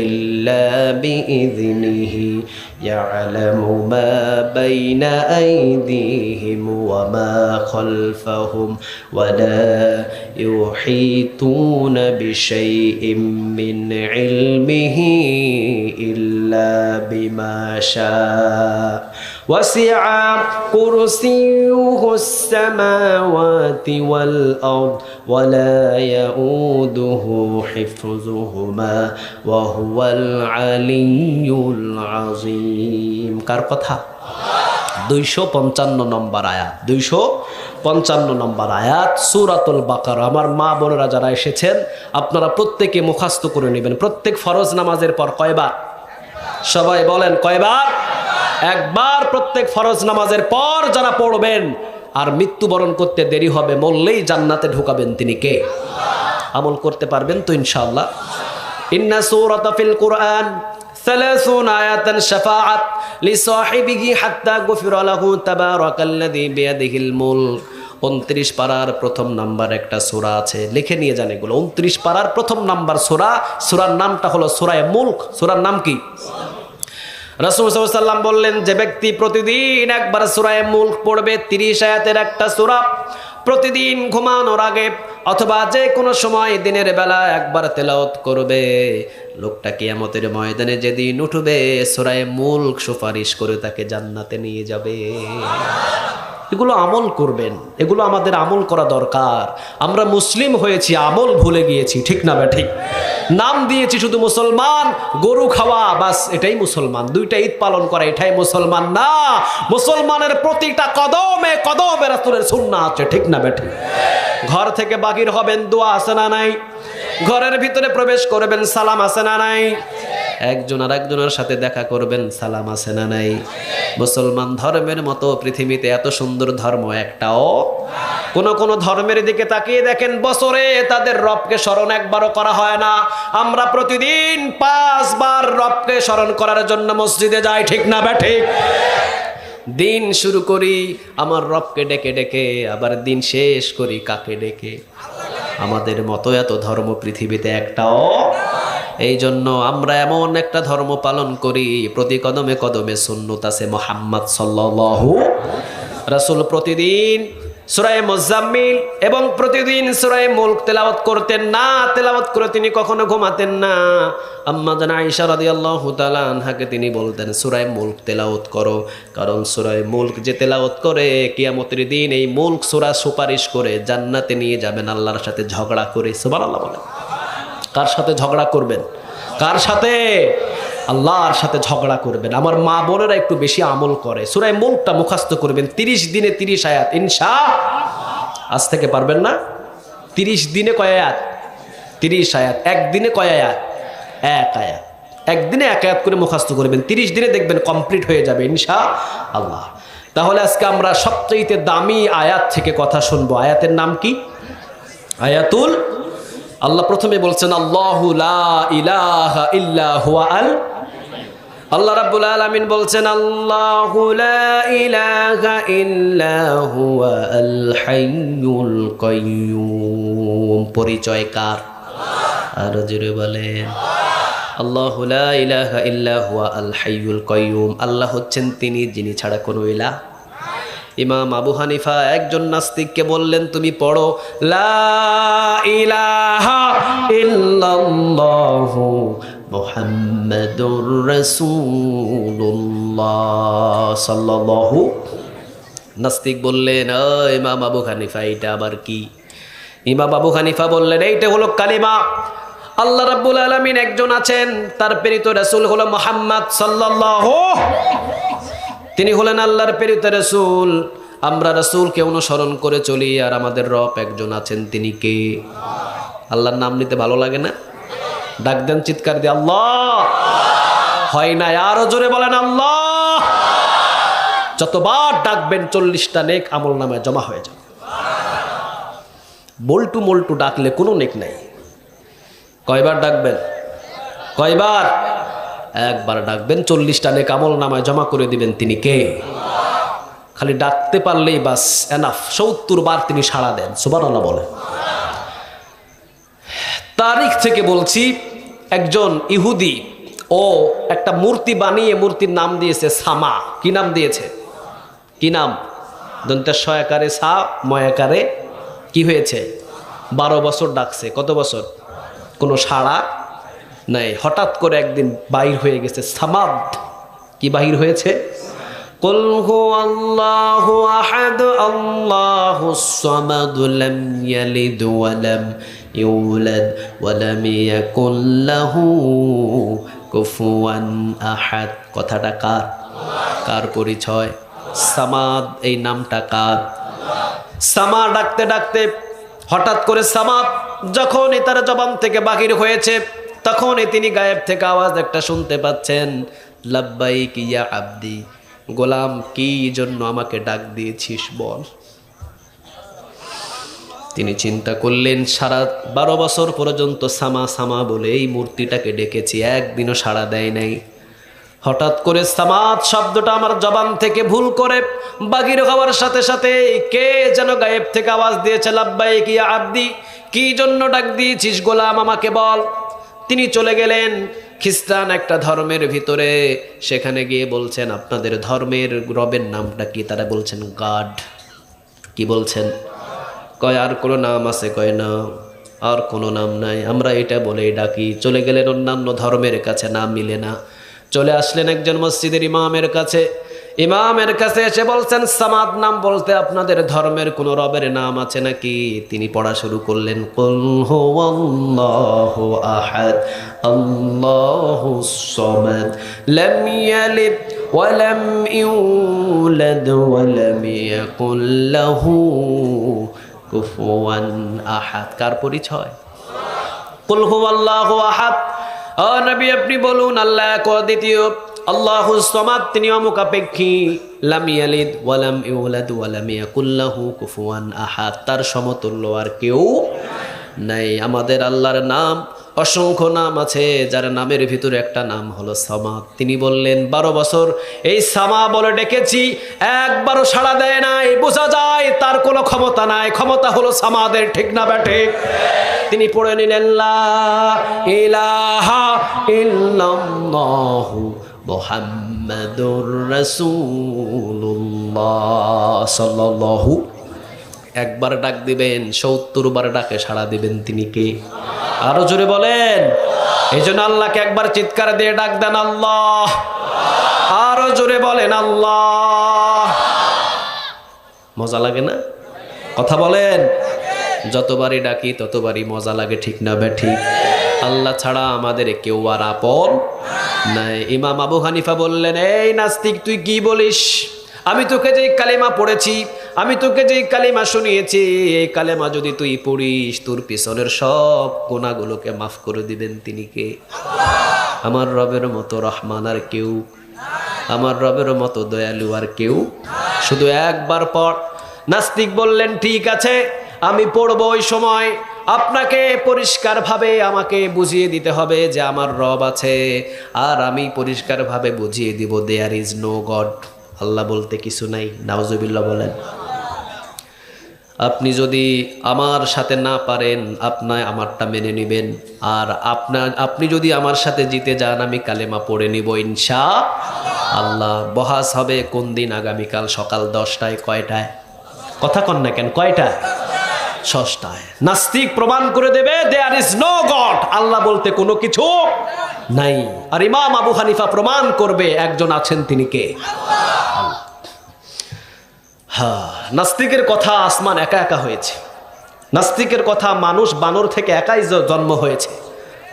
ইল্লা বিইযনিহি ইয়া'লামু মা বাইনা আইদিহিম ওয়া মা খালফাহুম ওয়া লা ইউহীতুনা বিশাইইম মিন ইলমিহি ইল্লা বিমা শাআ ওয়াসি'a কুরসিয়ুহু আস-সামাওয়াতি ওয়াল আরদ ওয়া লা ইয়াউদুহু হিফযুহুমা ওয়া হুয়াল আলিয়্যুল আযীম। কার কথা? 255 নম্বর আয়াত, 255 নম্বর আয়াত সূরাতুল বাকারা। আমার মা বোনেরা যারা এসেছেন, আপনারা প্রত্যেকে মুখস্থ করে নেবেন। প্রত্যেক ফরজ নামাজের পর কয়বার? সবাই বলেন কয়বার? একবার। প্রত্যেক ফরজ নামাজের পর যারা পড়বেন আর মৃত্যুবরণ করতে দেরি হবে, মরলেই জান্নাতে ঢুকাবেন তিনি কে? আমল করতে পারবেন তো ইনশাআল্লাহ? ইন্না সূরাতা ফিল কুরআন 30 আয়াতান শাফাআত লিসাহিবিহি হাত্তা গুফিরা লাহু তাবারাকাল্লাযী বিয়াদিহিল মুলক। 29 পারার প্রথম নাম্বার একটা সূরা আছে, লিখে নিয়ে যান এগুলো। 29 পারার প্রথম নাম্বার সূরা, সূরার নামটা হলো সূরায়ে মুলক। সূরার নাম কি? রাসূল সাল্লাল্লাহু আলাইহি ওয়াসাল্লাম বললেন, যে ব্যক্তি প্রতিদিন একবার সূরায়ে মুলক পড়বে, 30 আয়াতের একটা সূরা, প্রতিদিন ঘুমানোর আগে অথবা যে কোনো সময় দিনের বেলা একবার তেলাওয়াত করবে, লোকটা কিয়ামতের ময়দানে যেদিন উঠবে, সূরায়ে মুলক সুপারিশ করে তাকে জান্নাতে নিয়ে যাবে। এগুলো আমল করবেন, এগুলো আমাদের আমল করা দরকার। আমরা মুসলিম হয়েছি, আমল ভুলে গিয়েছি, ঠিক না ঠিক? নাম দিয়েছি শুধু মুসলমান, গরু খাওয়া, বাস এটাই মুসলমান। 2টা ঈদ পালন করা, এটাই মুসলমান না। মুসলমানের প্রতিটা কদমে কদমে রাসূলের সুন্নাহ আছে, ঠিক না ঠিক? ঘর থেকে বাহির হবেন, দোয়া আছে না নাই? ঘরের ভিতরে প্রবেশ করবেন, সালাম আছে না নাই? একজন আর একজনের সাথে দেখা করবেন, সালাম আছে না নাই? মুসলমান ধর্মের মতো পৃথিবীতে এত সুন্দর ধর্ম একটাও। কোন ধর্মের দিকে তাকিয়ে দেখেন, বছরে তাদের রবকে স্মরণ একবারও করা হয় না। আমরা প্রতিদিন 5 বার রবকে স্মরণ করার জন্য মসজিদে যাই, ঠিক না ঠিক? দিন শুরু করি আমার রবকে ডেকে ডেকে, আবার দিন শেষ করি কাকে ডেকে? আমাদের মতো এত ধর্ম পৃথিবীতে একটাও। এই জন্য আমরা এমন একটা ধর্ম পালন করি, প্রতি কদমে কদমে সুন্নত আছে মুহাম্মদ সাল্লাল্লাহু। রাসূল প্রতিদিন সূরা মুজাম্মিল এবং প্রতিদিন সূরা মুলক তেলাওয়াত করতেন না। তেলাওয়াত করে তিনি কখনো ঘুমাতেন না। আম্মা জান আয়েশা রাদিয়াল্লাহু তাআলা আনহাকে তিনি বলতেন, সূরা মুলক তেলাওয়াত করো, কারণ সূরা মুলক যে তেলাওয়াত করে কিয়ামতের দিন এই মুলক সূরা সুপারিশ করে জান্নাতে নিয়ে যাবেন আল্লাহর সাথে ঝগড়া করে। সুবহানাল্লাহ বলেন। কার সাথে ঝগড়া করবেন? কার সাথে? আল্লাহর সাথে ঝগড়া করবেন। আমার মা বোনেরা একটু বেশি আমল করে, সূরা মুলকটা মুখস্থ করবেন। 30 দিনে 30 আয়াত ইনশাআল্লাহ। আজ থেকে পারবেন না? 30 দিনে কয় আয়াত? 30 আয়াত। একদিনে কয় আয়াত? 1 আয়াত। একদিনে 1 আয়াত করে মুখস্থ করবেন, 30 দিনে দেখবেন কমপ্লিট হয়ে যাবে ইনশাআল্লাহ। তাহলে আজকে আমরা সবচেয়ে দামি আয়াত থেকে কথা শুনবো। আয়াতের নাম কি? আয়াতুল। আল্লাহ প্রথমে বলছেন আল্লাহু লা ইলাহা ইল্লা হুয়া আল। আল্লাহ রাব্বুল আলামিন বলছেন আল্লাহু লা ইলাহা ইল্লা হুয়া আল হাইয়ুল কাইয়ুম। পরিচয় কার? আর জোরে বলেন আল্লাহু লা ইলাহা ইল্লা হুয়া আল হাইয়ুল কাইয়ুম। আল্লাহ হচ্ছেন তিনি যিনি ছাড়া কোনো ইলাহ। ইমাম আবু হানিফা একজন নাস্তিককে বললেন, তুমি পড়ো লা ইলাহা ইল্লাল্লাহু মুহাম্মাদুর রাসূলুল্লাহ সাল্লাল্লাহু। নাস্তিক বললেন, ইমাম আবু হানিফা এটা আবার কি? ইমাম আবু হানিফা বললেন, এইটা হলো কালিমা। আল্লাহ রাব্বুল আলামিন একজন আছেন, তার প্রেরিত রাসূল হলো মুহাম্মদ সাল্লাল্লাহু, তিনি হলেন আল্লাহর প্রেরিত রাসূল। আমরা রাসূলকে অনুসরণ করে চলি, আর আমাদের রব একজন আছেন, তিনি কে? আল্লাহর নাম নিতে ভালো লাগে না? ডাক দেন চিৎকার দিয়ে, আল্লাহ। হয় না, আরো জোরে বলেন আল্লাহ। যতবার ডাকবেন 40টা নেক আমল নামায় জমা হয়ে যাবে। বল্টু মল্টু ডাকলে কোনো নেক নাই। কয়বার ডাকবেন? কয়বার? একবার ডাকবেন, 40টা নেক আমল নামায় জমা করে দিবেন। তিনি কে? খালি ডাকতে পারলেই বাস এনাফ। 70 বার তিনি সাড়া দেন। সুবহানাল্লাহ বলে। তারিখ থেকে বলছি, একজন ইহুদি ও একটা মূর্তি বানিয়ে মূর্তির নাম দিয়েছে সামা। কি নাম দিয়েছে? কি নাম? দন্তেশ্বয়াকারে সা, ময়াকারে কি হয়েছে? 12 বছর ডাকছে। কত বছর? কোনো সাড়া নাই। হঠাৎ করে একদিন বাহির হয়ে গেছে সামাদ। কি বাহির হয়েছে? কুল হুয়াল্লাহু আহাদ আল্লাহুস সামাদ লাম ইয়ালিদ ওয়া লাম ইউলাদ ওয়া লাম ইয়াকুল লাহু কুফুয়ান আহাদ। কথাটা কার? কার পরিচয়? সামাদ। এই নামটা কার? সামা। ডাকতে ডাকতে হঠাৎ করে সামাদ যখনই তার জবান থেকে বাহির হয়েছে, তখনই তিনি গায়েব থেকে আওয়াজ একটা শুনতে পাচ্ছেন, লাব্বাইক ইয়া আব্দি। গোলাম, কি জন্য আমাকে ডাক দিয়েছিস বল। তিনি চিন্তা করলেন, সারা 12 বছর পর্যন্ত সামা সামা বলে এই মূর্তিটাকে ডেকেছি, একদিনও সাড়া দেয় নাই। হঠাৎ করে সামাদ শব্দটা আমার জবান থেকে ভুল করে বাহির হওয়ার সাথে সাথে কে যেন গায়েব থেকে আওয়াজ দিয়েছে, লাব্বাইক ইয়া আব্দি। কি জন্য ডাক দিয়েছিস গোলাম, আমাকে বল। তিনি চলে গেলেন খ্রিস্টান একটা ধর্মের ভিতরে। সেখানে গিয়ে বলছেন, আপনাদের ধর্মের রবের নামটা কি? তারা বলছেন গড। কি বলছেন? কয় আর কোনো নাম আছে? কয় না, আর কোনো নাম নাই, আমরা এটা বলেই ডাকি। চলে গেলেন অন্যান্য ধর্মের কাছে, নাম মিলে না। চলে আসলেন একজন মসজিদের ইমামের কাছে। ইমামের কাছে এসে বলছেন, সামাদ নাম বলতে আপনাদের ধর্মের কোনো রবের নাম আছে নাকি? তিনি পড়া শুরু করলেন, কুল হুয়াল্লাহু আহাদ আল্লাহুস সামাদ লাম ইয়ালিদ ওয়া লাম ইউলাদ ওয়া লাম ইয়াকুল লাহু কুফুয়ান আহাদ। কার পরিচয়? কুল হুয়াল্লাহু আহাদ। ও নবী, আপনি বলুন আল্লাহ এক অদ্বিতীয়, আল্লাহুস সামাদ তিনি অমুখাপেক্ষী, লাম ইয়ালিদ ওয়া লাম ইউলাদ ওয়া লাম ইয়াকুল লাহু কুফুয়ান আহাদ, তার সমতুল্য আর কেউ নাই। আমাদের আল্লাহর নাম অসংখ্য নাম আছে, যার নামের ভিতরে একটা নাম হলো সামাদ। তিনি বললেন, 12 বছর এই সামা বলে ডেকেছি, একবারও সাড়া দেয় নাই। বোঝা যায় তার কোনো ক্ষমতা নাই, ক্ষমতা হলো সামাদের। ঠিক না বেঠে? তিনি পড়ে নিলেন, লা ইলাহা ইল্লাল্লাহু মুহাম্মাদুর রাসূলুল্লাহ সাল্লাল্লাহু। একবার ডাক দিবেন, 70 বার ডাকে সাড়া দিবেন। তিনি কে? আরো জোরে বলেন। এই জন্য আল্লাহকে একবার চিৎকার দিয়ে ডাক দেন, আল্লাহ। আরো জোরে বলেন, আল্লাহ। মজা লাগে না? কথা বলেন। যতবারই ডাকি ততবারই মজা লাগে। ঠিক না বেঠিক? আল্লাহ ছাড়া আমাদের কেউ আর আপন নাই। ইমাম আবু হানিফা বললেন, এই নাস্তিক, তুই কি বলিস? আমি তোকে যে কালেমা পড়েছি, আমি তোকে যে কালেমা শুনিয়েছি, এই কালেমা যদি তুই পড়িস, তোর পিছনের সব গুনাহগুলোকে মাফ করে দিবেন। তিনি কে? আমার রবের মতো রহমান আর কেউ, আমার রবের মতো দয়ালু আর কেউ। শুধু একবার পড়। নাস্তিক বললেন, ঠিক আছে, আমি পড়বো। ওই সময় আপনাকে পরিষ্কারভাবে আমাকে বুঝিয়ে দিতে হবে যে আমার রব আছে, আর আমি পরিষ্কারভাবে বুঝিয়ে দিব দেয়ার ইজ নো গড। আল্লাহ বলতে কিছু নাই। নাউজুবিল্লাহ বলেন। আপনি যদি আমার সাথে না পারেন, আপনার আমারটা মেনে নেবেন, আর আপনি যদি আমার সাথে জিতে যান, আমি কালেমা পড়ে নিব ইনশাআল্লাহ। বহাস হবে কোন দিন? আগামীকাল সকাল 10টায়। কয়টায়? কথা কন না কেন? কয়টায়? 6টায়। নাস্তিক প্রমাণ করে দেবে দেয়ার ইজ নো গড, আল্লাহ বলতে কোনো কিছু নাই। আর ইমাম আবু হানিফা প্রমাণ করবে একজন আছেন, তিনি কে? হ্যাঁ, নাস্তিকের কথা আসমান একা একা হয়েছে। নাস্তিকের কথা মানুষ বানর থেকে একাই জন্ম হয়েছে,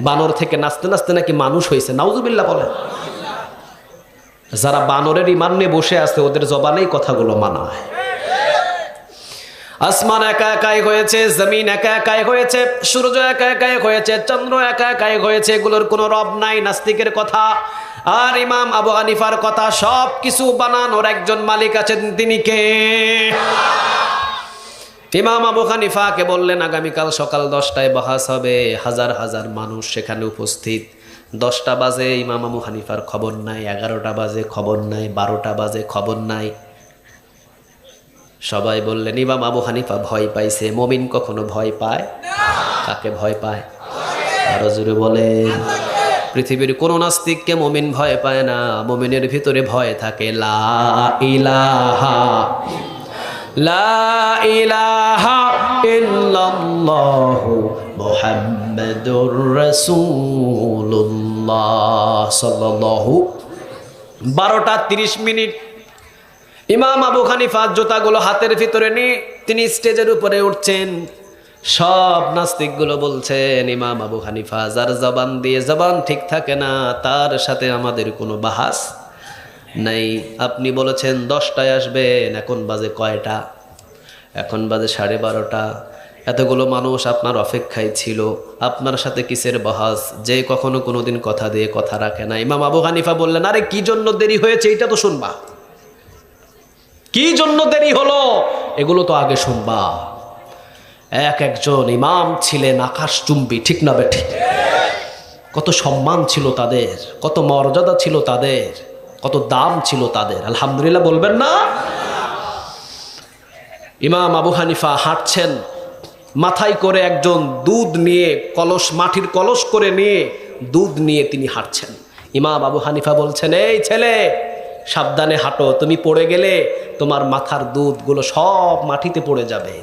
বানর থেকে নাচতে নাচতে নাকি মানুষ হয়েছে। নাউজুবিল্লাহ বলেন। যারা বানরের ইমান নিয়ে বসে আছে ওদের জবানেই কথাগুলো মানা হয়। আসমান একা একাই হয়েছে, জমিন একা একাই হয়েছে, সূর্য একা একাই হয়েছে, চন্দ্র একা একাই হয়েছে, এগুলোর কোনো রব নাই। নাস্তিকের কথা আর ইমাম আবু হানিফার কথা, সব কিছু বানানোর একজন মালিক আছেন, তিনি কে? ইমাম আবু হানিফাকে বললেন আগামীকাল সকাল 10টায় বাহাস হবে, হাজার হাজার মানুষ সেখানে উপস্থিত। 10টা বাজে ইমাম আবু হানিফার খবর নাই, 11টা বাজে খবর নাই, 12টা বাজে খবর নাই। সবাই বললেন ইমাম আবু হানিফা ভয় পাইছে। মুমিন কখনো ভয় পায়? কাকে ভয় পায়? আরো জোরে বলেন। পৃথিবীর কোন নাস্তিককে মুমিন ভয় পায় না। মুমিনের ভিতরে ভয় থাকে লা ইলাহা ইল্লাল্লাহু মুহাম্মাদুর রাসূলুল্লাহ সাল্লাল্লাহু। 12টা 30 মিনিট ইমাম আবু হানিফা জুতাগুলো হাতের ভিতরে নিয়ে তিনি স্টেজের উপরে উঠছেন। সব নাস্তিকগুলো বলছেন ইমাম আবু হানিফা, যার জবান দিয়ে জবান ঠিক থাকে না তার সাথে আমাদের কোনো বাহাস নাই। আপনি বলেছেন 10টায় আসবেন, এখন বাজে কয়টা? এখন বাজে 12:30। এতগুলো মানুষ আপনার অপেক্ষায় ছিল, আপনার সাথে কিসের বাহাস? যে কখনো কোনোদিন কথা দিয়ে কথা রাখে না। ইমাম আবু হানিফা বললেন, আরে কি জন্য দেরি হয়েছে এটা তো শুনবা, কি জন্য দেরি হলো এগুলো তো আগে শুনবা। একজন ইমাম ছিলেন আকাশচুম্বী, ঠিক না বেঠি? কত সম্মান ছিল তাদের, কত মর্যাদা ছিল তাদের, কত দাম ছিল তাদের। আলহামদুলিল্লাহ বলবেন না? ইমাম আবু হানিফা হাঁটছেন, মাথায় করে একজন দুধ নিয়ে কলস, মাটির কলস করে নিয়ে দুধ নিয়ে তিনি হাঁটছেন। ইমাম আবু হানিফা বলছেন, এই ছেলে সাবধানে হাঁটো, তুমি পড়ে গেলে তোমার মাথার দুধগুলো সব মাটিতে পড়ে যাবে।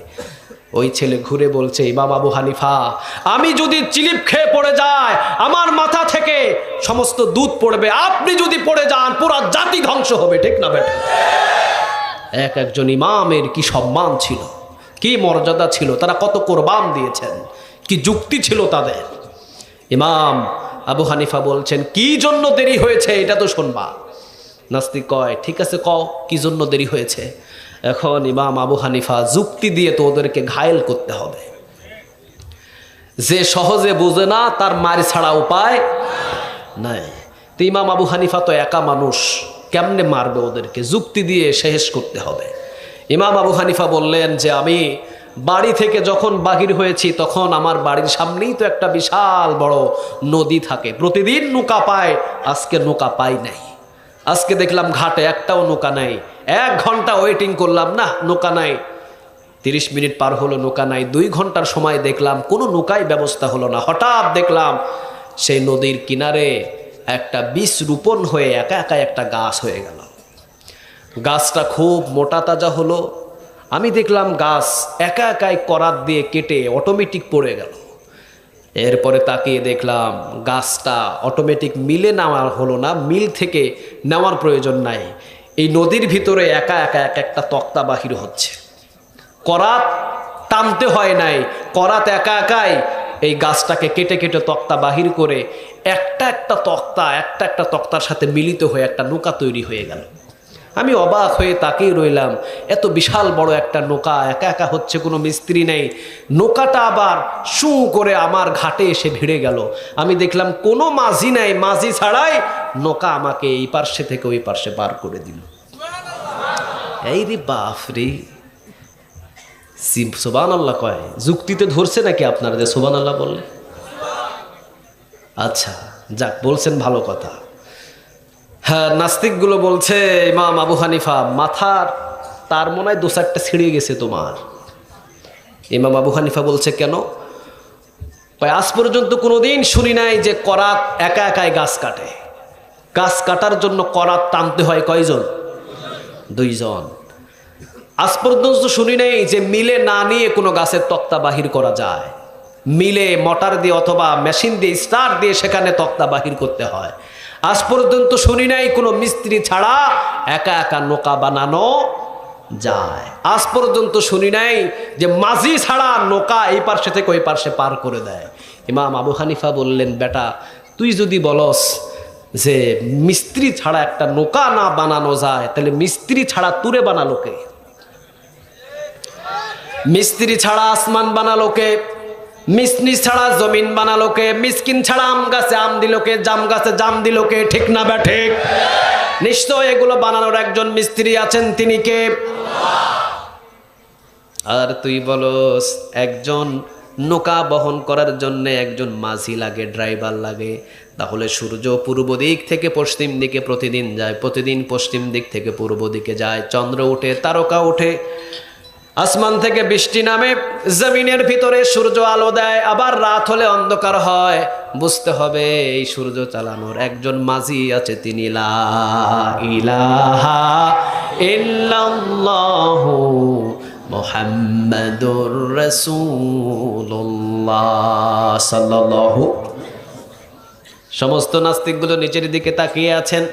ওই ছেলে ঘুরে বলছে, ইমাম আবু হানিফা, আমি যদি চিলিপ খেয়ে পড়ে যায় আমার মাথা থেকে সমস্ত দুধ পড়বে, আপনি যদি পড়ে যান পুরো জাতি ধ্বংস হবে, ঠিক না বেটা? একজন ইমামের কি সম্মান ছিল, কি মর্যাদা ছিল, তারা কত কোরবান দিয়েছেন, কি যুক্তি ছিল তাদের। ইমাম আবু হানিফা বলছেন, কি জন্য দেরি হয়েছে এটা তো শুনবা। নাস্তিক কয়, ঠিক আছে কও কি জন্য দেরি হয়েছে। এখন ইমাম আবু হানিফা যুক্তি দিয়ে তো ওদেরকে ঘায়েল করতে হবে। যে সহজে বুঝে না তার মারি ছাড়া উপায় নাই। তো ইমাম আবু হানিফা তো একা মানুষ, কেমনে মারবে ওদেরকে? যুক্তি দিয়ে শেষ করতে হবে। ইমাম আবু হানিফা বললেন যে আমি বাড়ি থেকে যখন বাহির হয়েছি তখন আমার বাড়ির সামনেই তো একটা বিশাল বড় নদী থাকে, প্রতিদিন নৌকা পায়, আজকে নৌকা পাই নাই। আজকে দেখলাম ঘাটে একটাও নৌকা নাই। 1 ঘন্টা ওয়েটিং করলাম, না নৌকা নাই। 30 মিনিট পার হলো, নৌকা নাই। 2 ঘন্টার সময় দেখলাম কোনো নৌকায় ব্যবস্থা হলো না। হঠাৎ দেখলাম সেই নদীর কিনারে একটা বীজ রোপণ হয়ে একা একা একটা গাছ হয়ে গেল। গাছটা খুব মোটা তাজা হলো। আমি দেখলাম গাছ একা একাই করাত দিয়ে কেটে অটোমেটিক পড়ে গেল। এরপরে তাকিয়ে দেখলাম গাছটা অটোমেটিক মিলে নেওয়া হলো না, মিল থেকে নেওয়ার প্রয়োজন নাই। এই নদীর ভিতরে একা একা এক একটা তক্তা বাহির হচ্ছে। করাত টানতে হয় নাই, করাত একা একাই এই গাছটাকে কেটে কেটে তক্তা বাহির করে একটা একটা তক্তার সাথে মিলিত হয়ে একটা নৌকা তৈরি হয়ে গেল। আমি অবাক হয়ে তাকিয়ে রইলাম, এত বিশাল বড় একটা নৌকা একা একা হচ্ছে, কোনো মিস্ত্রি নেই। নৌকাটা আবার শু করে আমার ঘাটে এসে ভিড়ে গেল। আমি দেখলাম কোনো মাঝি নাই, মাঝি ছাড়াই নৌকা আমাকে এই পার্শ্বে থেকে ওই পার্শ্বে পার করে দিল। এই রে বাপ রে, সুবহানাল্লাহ কয়, যুক্তিতে ধরছে নাকি আপনারা যে সুবহানাল্লাহ বললে? আচ্ছা যাক, বলছেন ভালো কথা। হ্যাঁ, নাস্তিকগুলো বলছে ইমাম আবু হানিফা মাথার তার মনে হয় 2-4টা ছিঁড়ে গেছে তোমার। ইমাম আবু হানিফা বলছে কেন? আজ পর্যন্ত কোনোদিন শুনি নাই যে করাত একা একাই গাছ কাটে। গাছ কাটার জন্য করাত টানতে হয় কয়জন? 2 জন। আজ পর্যন্ত শুনি নাই যে মিলে না নিয়ে কোনো গাছের তক্তা বাহির করা যায়। মিলে মোটর দিয়ে অথবা মেশিন দিয়ে স্টার্ট দিয়ে সেখানে তক্তা বাহির করতে হয়। আজ পর্যন্ত শুনি নাই কোনো মিস্ত্রি ছাড়া একা একা নৌকা বানানো যায়। আজ পর্যন্ত শুনি নাই যে মাঝি ছাড়া নৌকা এই পার্শ্বে থেকে ওই পার্শ্বে পার করে দেয়। ইমাম আবু হানিফা বললেন, বেটা তুই যদি বলস যে মিস্ত্রি ছাড়া একটা নৌকা না বানানো যায়, তাহলে মিস্ত্রি ছাড়া তুরে বানালো কে? মিস্ত্রি ছাড়া আসমান বানালো কে? মিসনি ছাড়া জমিন বানালো কে? মিসকিন ছাড়া আম গাছে আম দিল কে? জাম গাছে জাম দিল কে? ঠিক না বে ঠিক? নিশ্চয় এগুলো বানানোর একজন মিস্ত্রি আছেন, তিনি কে? আর তুই বলস একজন নৌকা বহন করার জন্য একজন মাঝি লাগে, ড্রাইভার লাগে। তাহলে সূর্য পূর্ব দিক থেকে পশ্চিম দিকে প্রতিদিন যায়, প্রতিদিন পশ্চিম দিক থেকে পূর্ব দিকে যায়। চন্দ্র ওঠে, তারকা ওঠে, আসমান থেকে বৃষ্টি নামে, জমিনের ভিতরে সূর্য আলো দেয়, আবার রাত হলে অন্ধকার হয়। বুঝতে হবে এই সূর্য চালানোর একজন মাঝি আছে, তিনি লা ইলাহা ইল্লাল্লাহু মুহাম্মাদুর রাসূলুল্লাহ সাল্লাল্লাহু। সমস্ত নাস্তিকগুলো নিচের দিকে তাকিয়ে আছেন।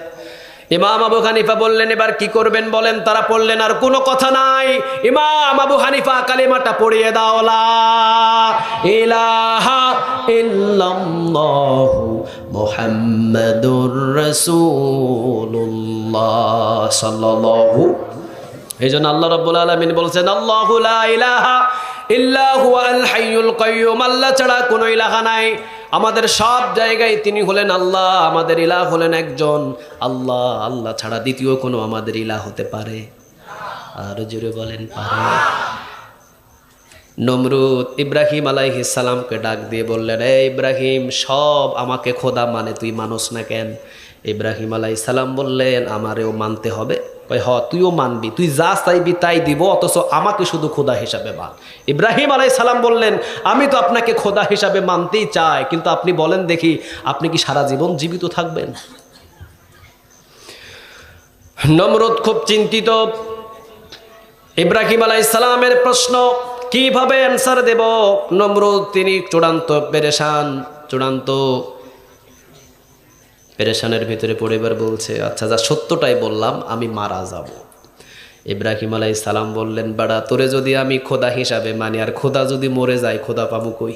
ইমাম আবু হানিফা বললেন, এবার কি করবেন বলেন? তারা পড়লেন, আর কোনো কথা নাই। ইমাম আবু হানিফা কালিমাটা পড়িয়ে দাও, লা ইলাহা ইল্লাল্লাহু মুহাম্মাদুর রাসূলুল্লাহ সাল্লাল্লাহু। এইজন্য আল্লাহ রাব্বুল আলামিন বলছেন, আল্লাহু লা ইলাহা ইল্লা হুয়াল হাইয়ুল কাইয়্যুম। আল্লাহ ছাড়া কোনো ইলাহা নাই। আমাদের সব জায়গায় তিনি হলেন আল্লাহ, আমাদের ইলাহ হলেন একজন আল্লাহ। আল্লাহ ছাড়া দ্বিতীয় কোনো আমাদের ইলাহ হতে পারে? আর জোরে বলেন পারে? নমরুদ ইব্রাহিম আলাইহিস সালামকে ডাক দিয়ে বললেন, এই ইব্রাহিম, সব আমাকে খোদা মানে, তুই মানস না কেন? ইব্রাহিম আলাইহিস সালাম বললেন, আমারেও মানতে হবে। হ, তুইও মানবি, তুই যা চাইবি তাই দিব, অথচ আমাকে শুধু খোদা হিসাবে মান। ইব্রাহিম আলাইহিস সালাম বললেন, আমি তো আপনাকে খোদা হিসাবে মানতেই চাই, কিন্তু আপনি বলেন দেখি, আপনি কি সারা জীবন জীবিত থাকবেন? নমরুদ খুব চিন্তিত। ইব্রাহিম আলাইহিস সালামের প্রশ্ন কিভাবে অ্যান্সার দেব? নমরুদ তিনি চূড়ান্ত পেরেশানের ভিতরে পড়ে এবার বলছে, আচ্ছা যা সত্যটাই বললাম, আমি মারা যাব। ইব্রাহিম আলাইহিস সালাম বললেন, বাড়া, তোরে যদি আমি খোদা হিসাবে মানি, আর খোদা যদি মরে যায়, খোদা পাবো কই?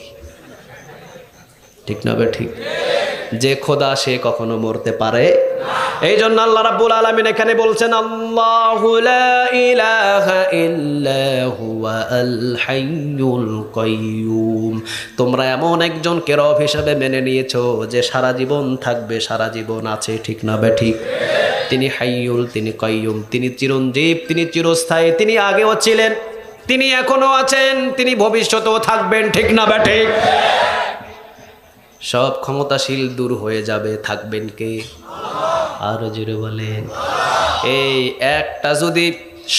ঠিক না বে ঠিক? যে খোদা সে কখনো মরতে পারে। এই জন্য আল্লাহ রাব্বুল আলামিন এখানে বলছেন, আল্লাহু লা ইলাহা ইল্লা হুয়া আল হাইয়ুল কাইয়্যুম। তোমরা এমন একজনকে রব হিসাবে মেনে নিয়েছো যে সারা জীবন থাকবে, সারা জীবন আছে। ঠিক না বে ঠিক? তিনি হাইয়ুল, তিনি কাইয়্যুম, তিনি চিরঞ্জীব, তিনি চিরস্থায়ী। তিনি আগেও ছিলেন, তিনি এখনো আছেন, তিনি ভবিষ্যতেও থাকবেন। ঠিক না বে ঠিক? সব ক্ষমতাশীল দূর হয়ে যাবে, থাকবেন কে? আরো জোরে বলেন। এই একটা যদি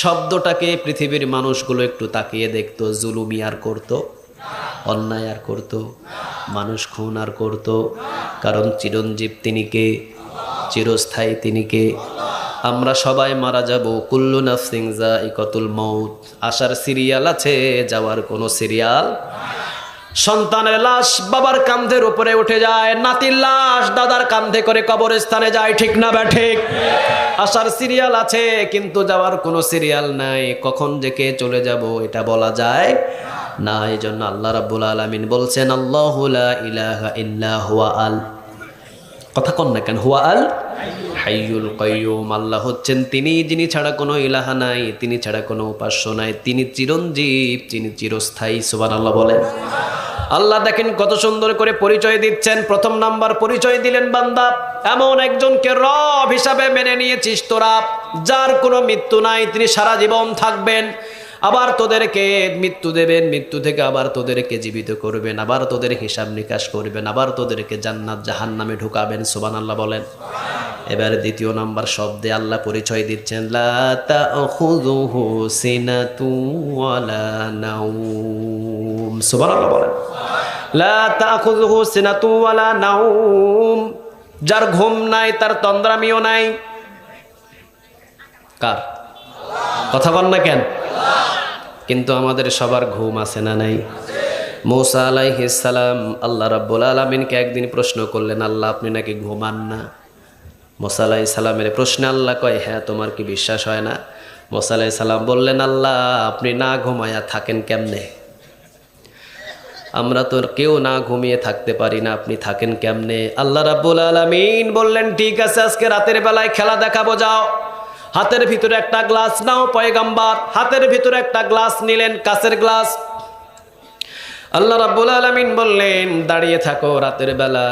শব্দটাকে পৃথিবীর মানুষগুলো একটু তাকিয়ে দেখতো, জুলুমি আর করতো, অন্যায় আর করতো, মানুষ খুন আর করতো। কারণ চিরঞ্জীব তিনি কে? চিরস্থায়ী তিনি কে? আমরা সবাই মারা যাব, কুল্লু নাফসিন যায়িকাতুল মাউত। আসার সিরিয়াল আছে, যাওয়ার কোনো সিরিয়াল। সন্তানের লাশ বাবার কাঁধের উপরে উঠে যায়, নাতির লাশ দাদার কাঁধে করে কবরস্থানে যায়। ঠিক না বে ঠিক? আসার সিরিয়াল আছে, কিন্তু যাওয়ার কোনো সিরিয়াল নাই। কখন যে কে চলে যাব এটা বলা যায় না। এই জন্য আল্লাহ রাব্বুল আলামিন বলছেন, আল্লাহু লা ইলাহা ইল্লা হুয়া আল, কথা কন না কেন, হুয়া আল হাইয়ুল কাইয়্যুম। আল্লাহ হচ্ছেন তিনি, যিনি ছাড়া কোনো ইলাহা নাই, তিনি ছাড়া কোনো উপাস্য নাই, তিনি চিরঞ্জীব, তিনি চিরস্থায়ী। সুবহানাল্লাহ বলেন। আল্লাহ দেখেন কত সুন্দর করে পরিচয় দিচ্ছেন। প্রথম নাম্বার পরিচয় দিলেন, বান্দা এমন একজনকে রব হিসাবে মেনে নিয়েছিস তোরা, যার কোনো মৃত্যু নাই, তিনি সারা জীবন থাকবেন, আবার তোদেরকে মৃত্যু দেবেন, মৃত্যু থেকে আবার তোদেরকে জীবিত করবেন, আবার তোদের হিসাব নিকাশ করবেন, আবার তোদেরকে জান্নাত জাহান্নামে ঢুকাবেন। সুবহানাল্লাহ বলেন। এবার দ্বিতীয় নাম্বার শব্দে আল্লাহ পরিচয় দিচ্ছেন, লা তাখুযুহু সিনাতু ওয়ালা নাওম। সুবহানাল্লাহ বলেন। লা তাখুযুহু সিনাতু ওয়ালা নাওম, যার ঘুম নাই, তার তন্দ্রামিও নাই। কার? কথা বল না কেন? কিন্তু আমাদের সবার ঘুম আছে না নাই? মূসা আলাইহিস সালাম আল্লাহ রাব্বুল আলামিনকে একদিন প্রশ্ন করলেন, আল্লাহ আপনি নাকি ঘুমান না? মূসা আলাইহিস সালামের প্রশ্নে আল্লাহ কয়, হ্যাঁ তোমার কি বিশ্বাস হয় না? মূসা আলাইহিস সালাম বললেন, আল্লাহ আপনি না ঘুমায়া থাকেন কেমনে? আমরা তো কেউ না ঘুমিয়ে থাকতে পারি না, আপনি থাকেন কেমনে? আল্লাহ রাব্বুল আলামিন বললেন, ঠিক আছে আজকে রাতের বেলায় খেলা দেখাবো, যাও হাতের ভিতরে একটা গ্লাস নাও। পয়গম্বর হাতের ভিতরে একটা গ্লাস নিলেন, কাচের গ্লাস। আল্লাহ রাব্বুল আলামিন বললেন, দাঁড়িয়ে থাকো। রাতের বেলা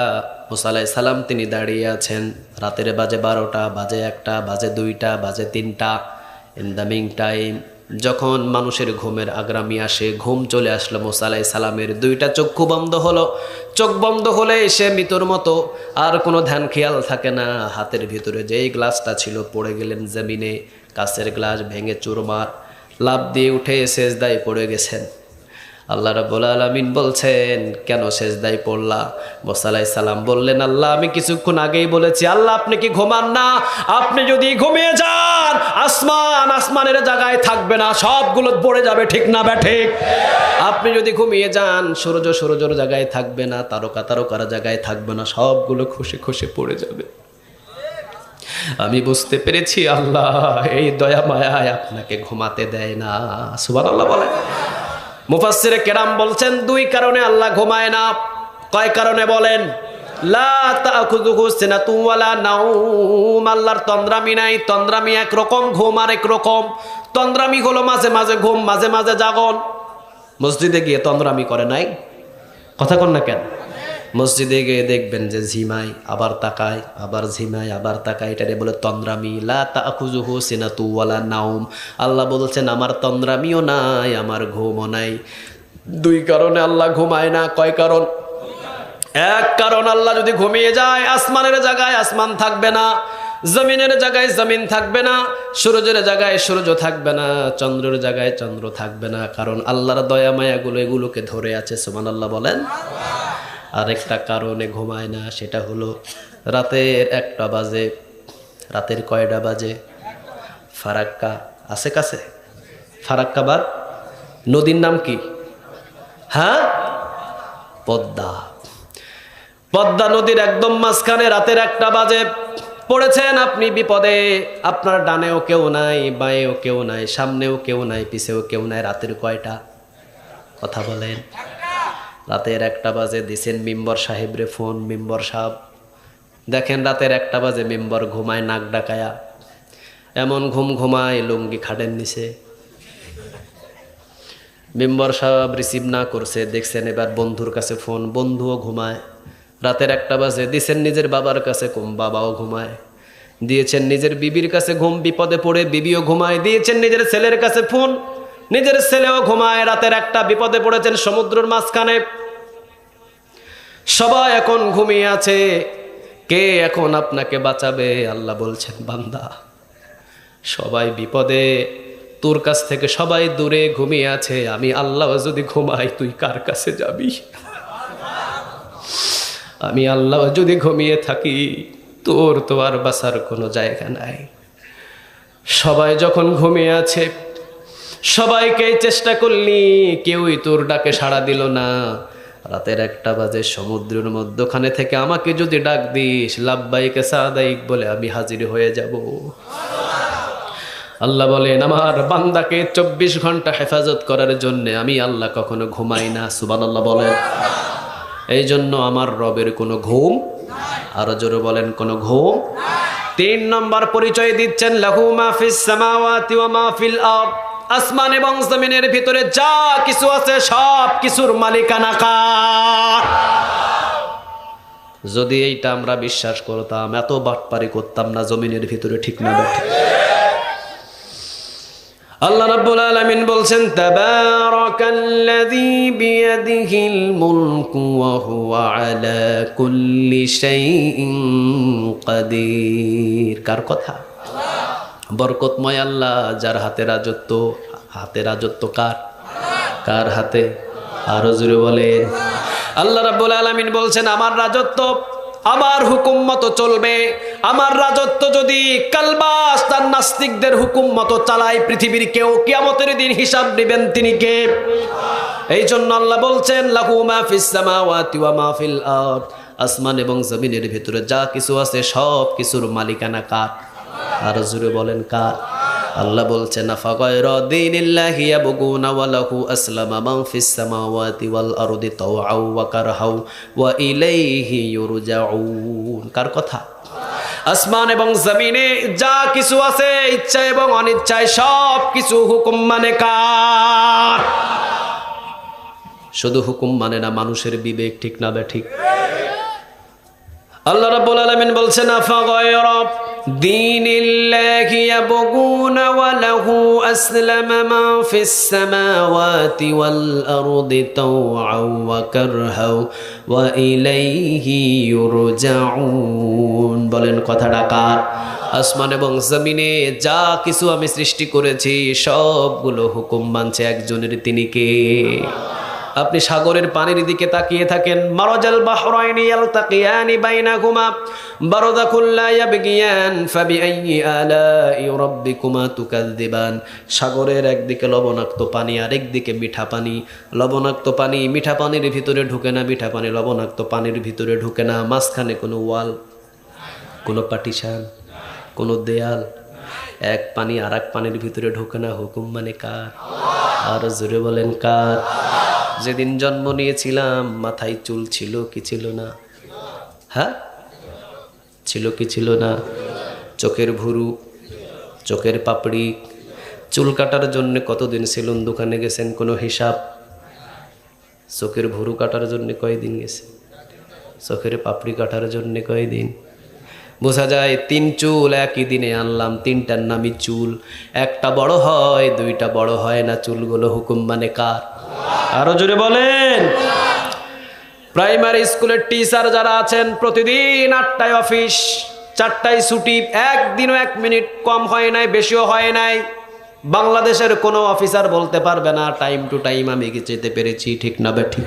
মূসা আলাইহিস সালাম তিনি দাঁড়িয়ে আছেন। রাতের বাজে 12টা, বাজে 1টা, বাজে 2টা, বাজে 3টা। ইন দ্য মিন টাইম যখন মানুষের ঘুমের আগ্রামী আসে, ঘুম চলে আসলো মূসা আলাইহিস সালামের। 2টা চক্ষু বন্ধ হলো। চোখ বন্ধ হলে সে মৃত্যুর মতো, আর কোনো ধ্যান খেয়াল থাকে না। হাতের ভিতরে যেই গ্লাসটা ছিল পড়ে গেলেন জমিনে। কাচের গ্লাস ভেঙে চুরমার, লাফ দিয়ে উঠে সেজদায় পড়ে গেছেন। আল্লাহ রাব্বুল আলামিন বলছেন, কেন সেজদায় পড়লা? মূসা আলাইহিস সালাম বললেন, আল্লাহ আমি কিছুক্ষণ আগেই বলেছি, আল্লাহ আপনি কি ঘুমান না? আপনি যদি ঘুমিয়ে যান আসমানের জায়গায় থাকবে না, সবগুলো পড়ে যাবে, ঠিক না ঠিক? আপনি যদি ঘুমিয়ে যান সূর্যর জায়গায় থাকবে না, তারকার জায়গায় থাকবে না, সবগুলো খসে খসে পড়ে যাবে। আমি বুঝতে পেরেছি আল্লাহ এই দয়া মায়ায় আপনাকে ঘুমাতে দেয় না। সুবহানাল্লাহ বলে। মুফাসসিরে কেরাম বলছেন 2 কারণে আল্লাহ ঘুমায় না। কয় কারণে বলেন? লা তাখুযুহু সিনাতু ওয়ালা নাওম, আল্লাহর তন্দ্রামি নাই। তন্দ্রামি একরকম, ঘুম আরেক রকম। তন্দ্রামি হলো মাঝে মাঝে ঘুম, মাঝে মাঝে জাগন। মসজিদে গিয়ে তন্দ্রামি করে নাই? কথা কন না কেন? মসজিদে গিয়ে দেখবেন যে ঝিমায় আবার তাকায়, আবার ঝিমায় আবার তাকায়, এটারে বলে তন্দ্রামি। লা তাখুযুহু সিনাতু ওয়ালা নাওম, আল্লাহ বলছেন আমার তন্দ্রামিও নাই, আমার ঘুমও নাই। 2 কারণে আল্লাহ ঘুমায় না। কয় কারণ? এক কারণ, আল্লাহ যদি ঘুমিয়ে যায় আসমানের জায়গায় আসমান থাকবে না, জমিনের জায়গায় জমিন থাকবে না, সূর্যের জায়গায় সূর্য থাকবে না, চন্দ্রের জায়গায় চন্দ্র থাকবে না। কারণ আল্লাহর দয়া মায়াগুলো এগুলোকে ধরে আছে। সুবহানাল্লাহ বলেন। আরেকটা কারণে ঘুমায় না, সেটা হলো রাতের 1টা বাজে। রাতের কয়টা বাজে? ফারাক্কা আছে কাছে? ফারাক্কা বাদ নদীর নাম কি? হ্যাঁ, পদ্মা। পদ্মা নদীর একদম মাঝখানে রাতের 1টা বাজে। পড়েছেন আপনি বিপদে, আপনার ডানেও কেউ নাই, বাঁয়েও কেউ নাই, সামনেও কেউ নাই, পিছেও কেউ নাই। রাতের কয়টা? কথা বলেন। রাতের 1টা বাজে। দিছেন মেম্বার সাহেবরে ফোন, মেম্বার সাহেব দেখেন রাতের 1টা বাজে মেম্বার ঘুমায় নাক ডাকায়া। এমন ঘুমায় লুঙ্গি খাটের নিচে। মেম্বার সাহেব রিসিভ না করছে, দেখছেন এবার বন্ধুর কাছে ফোন, বন্ধুও ঘুমায়। রাতের 1টা বাজে। দিছেন নিজের বাবার কাছে ঘুম, বাবাও ঘুমায়। দিয়েছেন নিজের বিবির কাছে ঘুম, বিপদে পড়ে বিবিও ঘুমায়। দিয়েছেন নিজের ছেলের কাছে ফোন, নিজের ছেলেও ঘুমায়। রাতের 1টা, বিপদে পড়েছেন সমুদ্রের মাঝখানে। সবাই এখন ঘুমিয়ে আছে, কে এখন আপনাকে বাঁচাবে? আল্লাহ বলছেন, বান্দা সবাই বিপদে, তোর কাছ থেকে সবাই দূরে ঘুমিয়ে আছে। আমি আল্লাহ যদি ঘুমাই, তুই কার কাছে যাবি? আমি আল্লাহ যদি ঘুমিয়ে থাকি, তোর তো আর বাঁচার কোনো জায়গা নাই। সবাই যখন ঘুমিয়ে আছে, সবাইকে চেষ্টা করলি, কেউই তোর ডাকে সাড়া দিল না। রাতের 1টা বাজে, সমুদ্রের মধ্যখানে থেকে আমাকে যদি ডাক দিস, লাব্বাইক সাদাইক বলে আমি হাজির হয়ে যাব। আল্লাহ বলেন, আমার বান্দাকে 24 ঘন্টা হেফাজত করার জন্য আমি আল্লাহ কখনো ঘুমাই না। সুবহানাল্লাহ বলেন। এই জন্য আমার রবের কোনো ঘুম, আরো জোরে বলেন, কোনো ঘুম। 3 নম্বর পরিচয় দিচ্ছেন, লাহু মা ফিস সামাওয়াতি ওয়া মা ফিল আরদ, আসমান এবং জমিনের ভিতরে যা কিছু আছে সব কিছুর মালিকানা কার। যদি এইটা আমরা বিশ্বাস করতাম, এত বাটপারি করতাম না জমিনের ভিতরে, ঠিক না ঠিক? আল্লাহ রাব্বুল আলামিন বলছেন, তাবারাকাল্লাযী বিয়াদিহিল মুলকু ওয়া হুয়া আলা কুল্লি শাইইন কাদির। কার কথা? বরকতময় আল্লাহ, যার হাতে রাজত্ব। হাতে রাজত্ব কার? কার হাতে? আরো জোরে বলেন। আল্লাহ রাব্বুল আলামিন বলছেন, আমার রাজত্ব আমার হুকুম মতো চলবে। আমার রাজত্ব যদি কালবাস তার নাস্তিকদের হুকুম মতো চালায়, পৃথিবীর কেউ কিয়ামতের দিন হিসাব নেবেন তিনি কে? এই জন্য আল্লাহ বলছেন লাহু মা ফিস সামাওয়াতি ওয়া মা ফিল আরদ, আসমান এবং জমিনের ভিতরে যা কিছু আছে সব কিছুর মালিকানা কার? আর জোরে বলেন কার? আল্লাহ বলছেন আফাগায়রা দীনিল্লাহি ইয়াবগুনা ওয়া লাহু আসলামা মান ফিস সামাওয়াতি ওয়াল আরদি তাওআও ওয়া কারহাও ওয়া ইলাইহি ইউরজাউন। কার কথা? আসমান এবং জমিনে যা কিছু আছে ইচ্ছা এবং অনিচ্ছায় সব কিছু হুকুম মানে কার? শুধু হুকুম মানে না মানুষের বিবেক, ঠিক না বে ঠিক? আল্লাহ রাব্বুল আলামিন বলছেন আফাগায়রা দীনিল্লাহি ইয়াবগুনা ওয়া লাহু আসলামা মান ফিস সামাওয়াতি ওয়াল আরদি তাওআও ওয়া কারহাও ওয়া ইলাইহি ইউরজাউন। বলেন কথাটা কার? আসমান এবং জমিনে যা কিছু আমি সৃষ্টি করেছি সবগুলো হুকুম মানছে একজনের, তিনি কে? আপনি সাগরের পানির দিকে তাকিয়ে থাকেন, মারাজাল বাহরাইনি ইয়ালতাকিয়ানি বাইনাহুমা বারযাকুল লা ইয়াবগিয়ান ফাবিআইয়ি আলাই রাব্বিকুমা তুকাযযিবান। সাগরের একদিকে লবণাক্ত পানি আর একদিকে মিঠা পানি। লবণাক্ত পানি মিঠা পানির ভিতরে ঢুকে না, মিঠা পানি লবণাক্ত পানির ভিতরে ঢুকে না। মাঝখানে কোনো ওয়াল, কোনো পার্টিশন, কোনো দেয়াল। এক পানি আর এক পানির ভিতরে ঢুকে না, হুকুম মানে কার? আর জোরে বলেন কার? যেদিন জন্ম নিয়েছিলাম মাথায় চুল ছিল কি ছিল না? হ্যাঁ ছিল কি ছিল না? চোখের ভুরু, চোখের পাপড়ি, চুল কাটার জন্য কতদিন সেলুন দোকানে গেছেন কোনো হিসাব? চোখের ভুরু কাটার জন্য কয়দিন গেছে? চোখের পাপড়ি কাটার জন্য কয়দিন? বোঝা যায় তিন চুল একই দিনে আনলাম, তিনটার নামই চুল। একটা বড় হয়, দুইটা বড় হয় না। চুলগুলো হুকুম মানে কার? আরো জোরে বলেন। প্রাইমারি স্কুলের টিচার যারা আছেন প্রতিদিন 8টায় অফিস, 4টায় ছুটি, একদিনও 1 মিনিট কম হয় নাই, বেশিও হয় নাই। বাংলাদেশের কোনো অফিসার বলতে পারবে না টাইম টু টাইম আমি যেতে পেরেছি, ঠিক না বে ঠিক?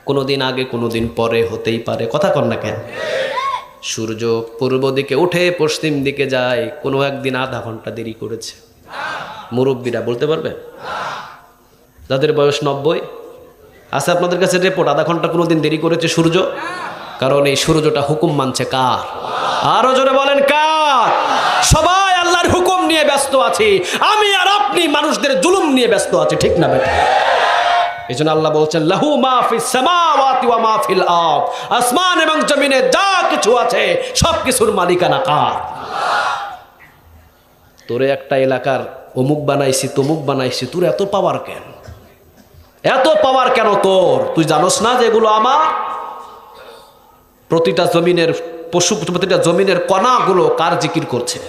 কোনোদিন আগে কোনোদিন পরে হতেই পারে, কথা কন না কেন? সূর্য পূর্ব দিকে উঠে পশ্চিম দিকে যায়, কোনো একদিন আধা ঘন্টা দেরি করেছে। মুরব্বীরা বলতে পারবে? যাদের বয়স 90 আছে আপনাদের কাছে রিপোর্ট, আধা ঘন্টা কোনোদিন দেরি করেছে সূর্য? কারণ এই সূর্যটা হুকুম মানছে কার? আরো জোরে বলেন কার? সবাই আল্লাহর হুকুম নিয়ে ব্যস্ত আছে, আমি আর আপনি মানুষদের জুলুম নিয়ে ব্যস্ত আছে, ঠিক না বেটা? এই জন্য আল্লাহ বলছেন লাহু মা ফিস সামাওয়াতি ওয়া মা ফিল আরদ, আসমান এবং জমিনে যা কিছু আছে সব কিছুর মালিকানা কার? তোরে একটা এলাকার অমুক বানাইছি তমুক বানাইছি, তোর এত পাওয়ার কেন? এত পাওয়ার কেন তোর? তুই জানোস না যে এগুলো আমার? প্রতিটা জমিনের পশু, প্রতিটা জমিনের কণাগুলো কার জিকির করছে?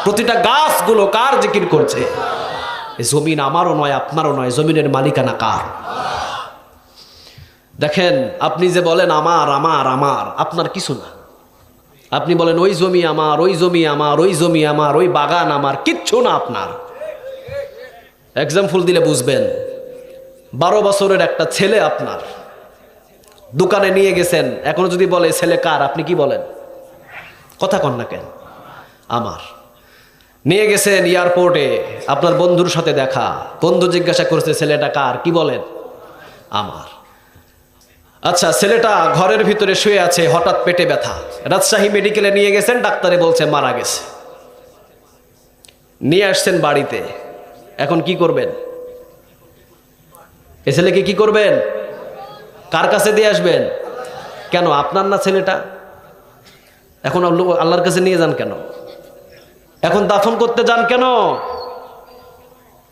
প্রতিটা গাছগুলো কার জিকির করছে? জমিন আমারও নয় আপনারও নয়, জমিনের মালিকানা কার? দেখেন আপনি যে বলেন আমার আমার আমার, আপনার কিছু না। আপনি বলেন ওই জমি আমার, ওই জমি আমার, ওই জমি আমার, ওই বাগান আমার, কিচ্ছু না আপনার। এক্সাম্পল দিলে বুঝবেন। 12 বছরের একটা ছেলে আপনার, দোকানে নিয়ে গেছেন, এখন যদি বলে ছেলে কার, আপনি কি বলেন? কথা কন না কেন? আমার। নিয়ে গেছেন এয়ারপোর্টে, আপনার বন্ধুর সাথে দেখা, বন্ধু জিজ্ঞাসা করছে ছেলেটা কার, কি বলেন? আমার। আচ্ছা ছেলেটা ঘরের ভিতরে শুয়ে আছে, হঠাৎ পেটে ব্যথা, রাজশাহী মেডিকেলে নিয়ে গেছেন, ডাক্তারে বলছে মারা গেছে। নিয়ে আসছেন বাড়িতে, এখন কি করবেন? এ ছেলেকে কি করবেন? কার কাছে দিয়ে আসবেন? কেন আপনার না ছেলেটা? এখন আল্লাহর কাছে নিয়ে যান কেন? এখন দাফন করতে যান কেন?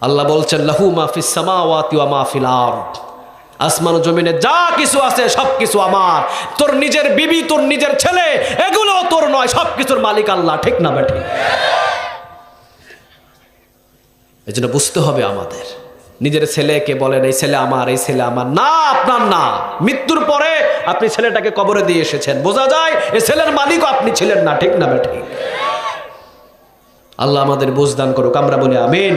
আল্লাহ বলছেন লাহু মা ফিস সামাওয়াতি ওয়া মা ফিল আরদ, আসমান ও জমিনে যা কিছু আছে সবকিছু আমার। তোর নিজের বিবি, তোর নিজের ছেলে, এগুলো তোর নয়, সবকিছুর মালিক আল্লাহ, ঠিক না বেঠিক? এই জন্য বুঝতে হবে আমাদের। নিজের ছেলেকে বলেন এই ছেলে আমার, এই ছেলে আমার, না আপনার না। মৃত্যুর পরে আপনি ছেলেটাকে কবরে দিয়ে এসেছেন, বোঝা যায় এই ছেলের মালিকও আপনি ছিলেন না, ঠিক না বেঠিক? আল্লাহ আমাদের বুঝ দান করুক, আমরা বলি আমিন।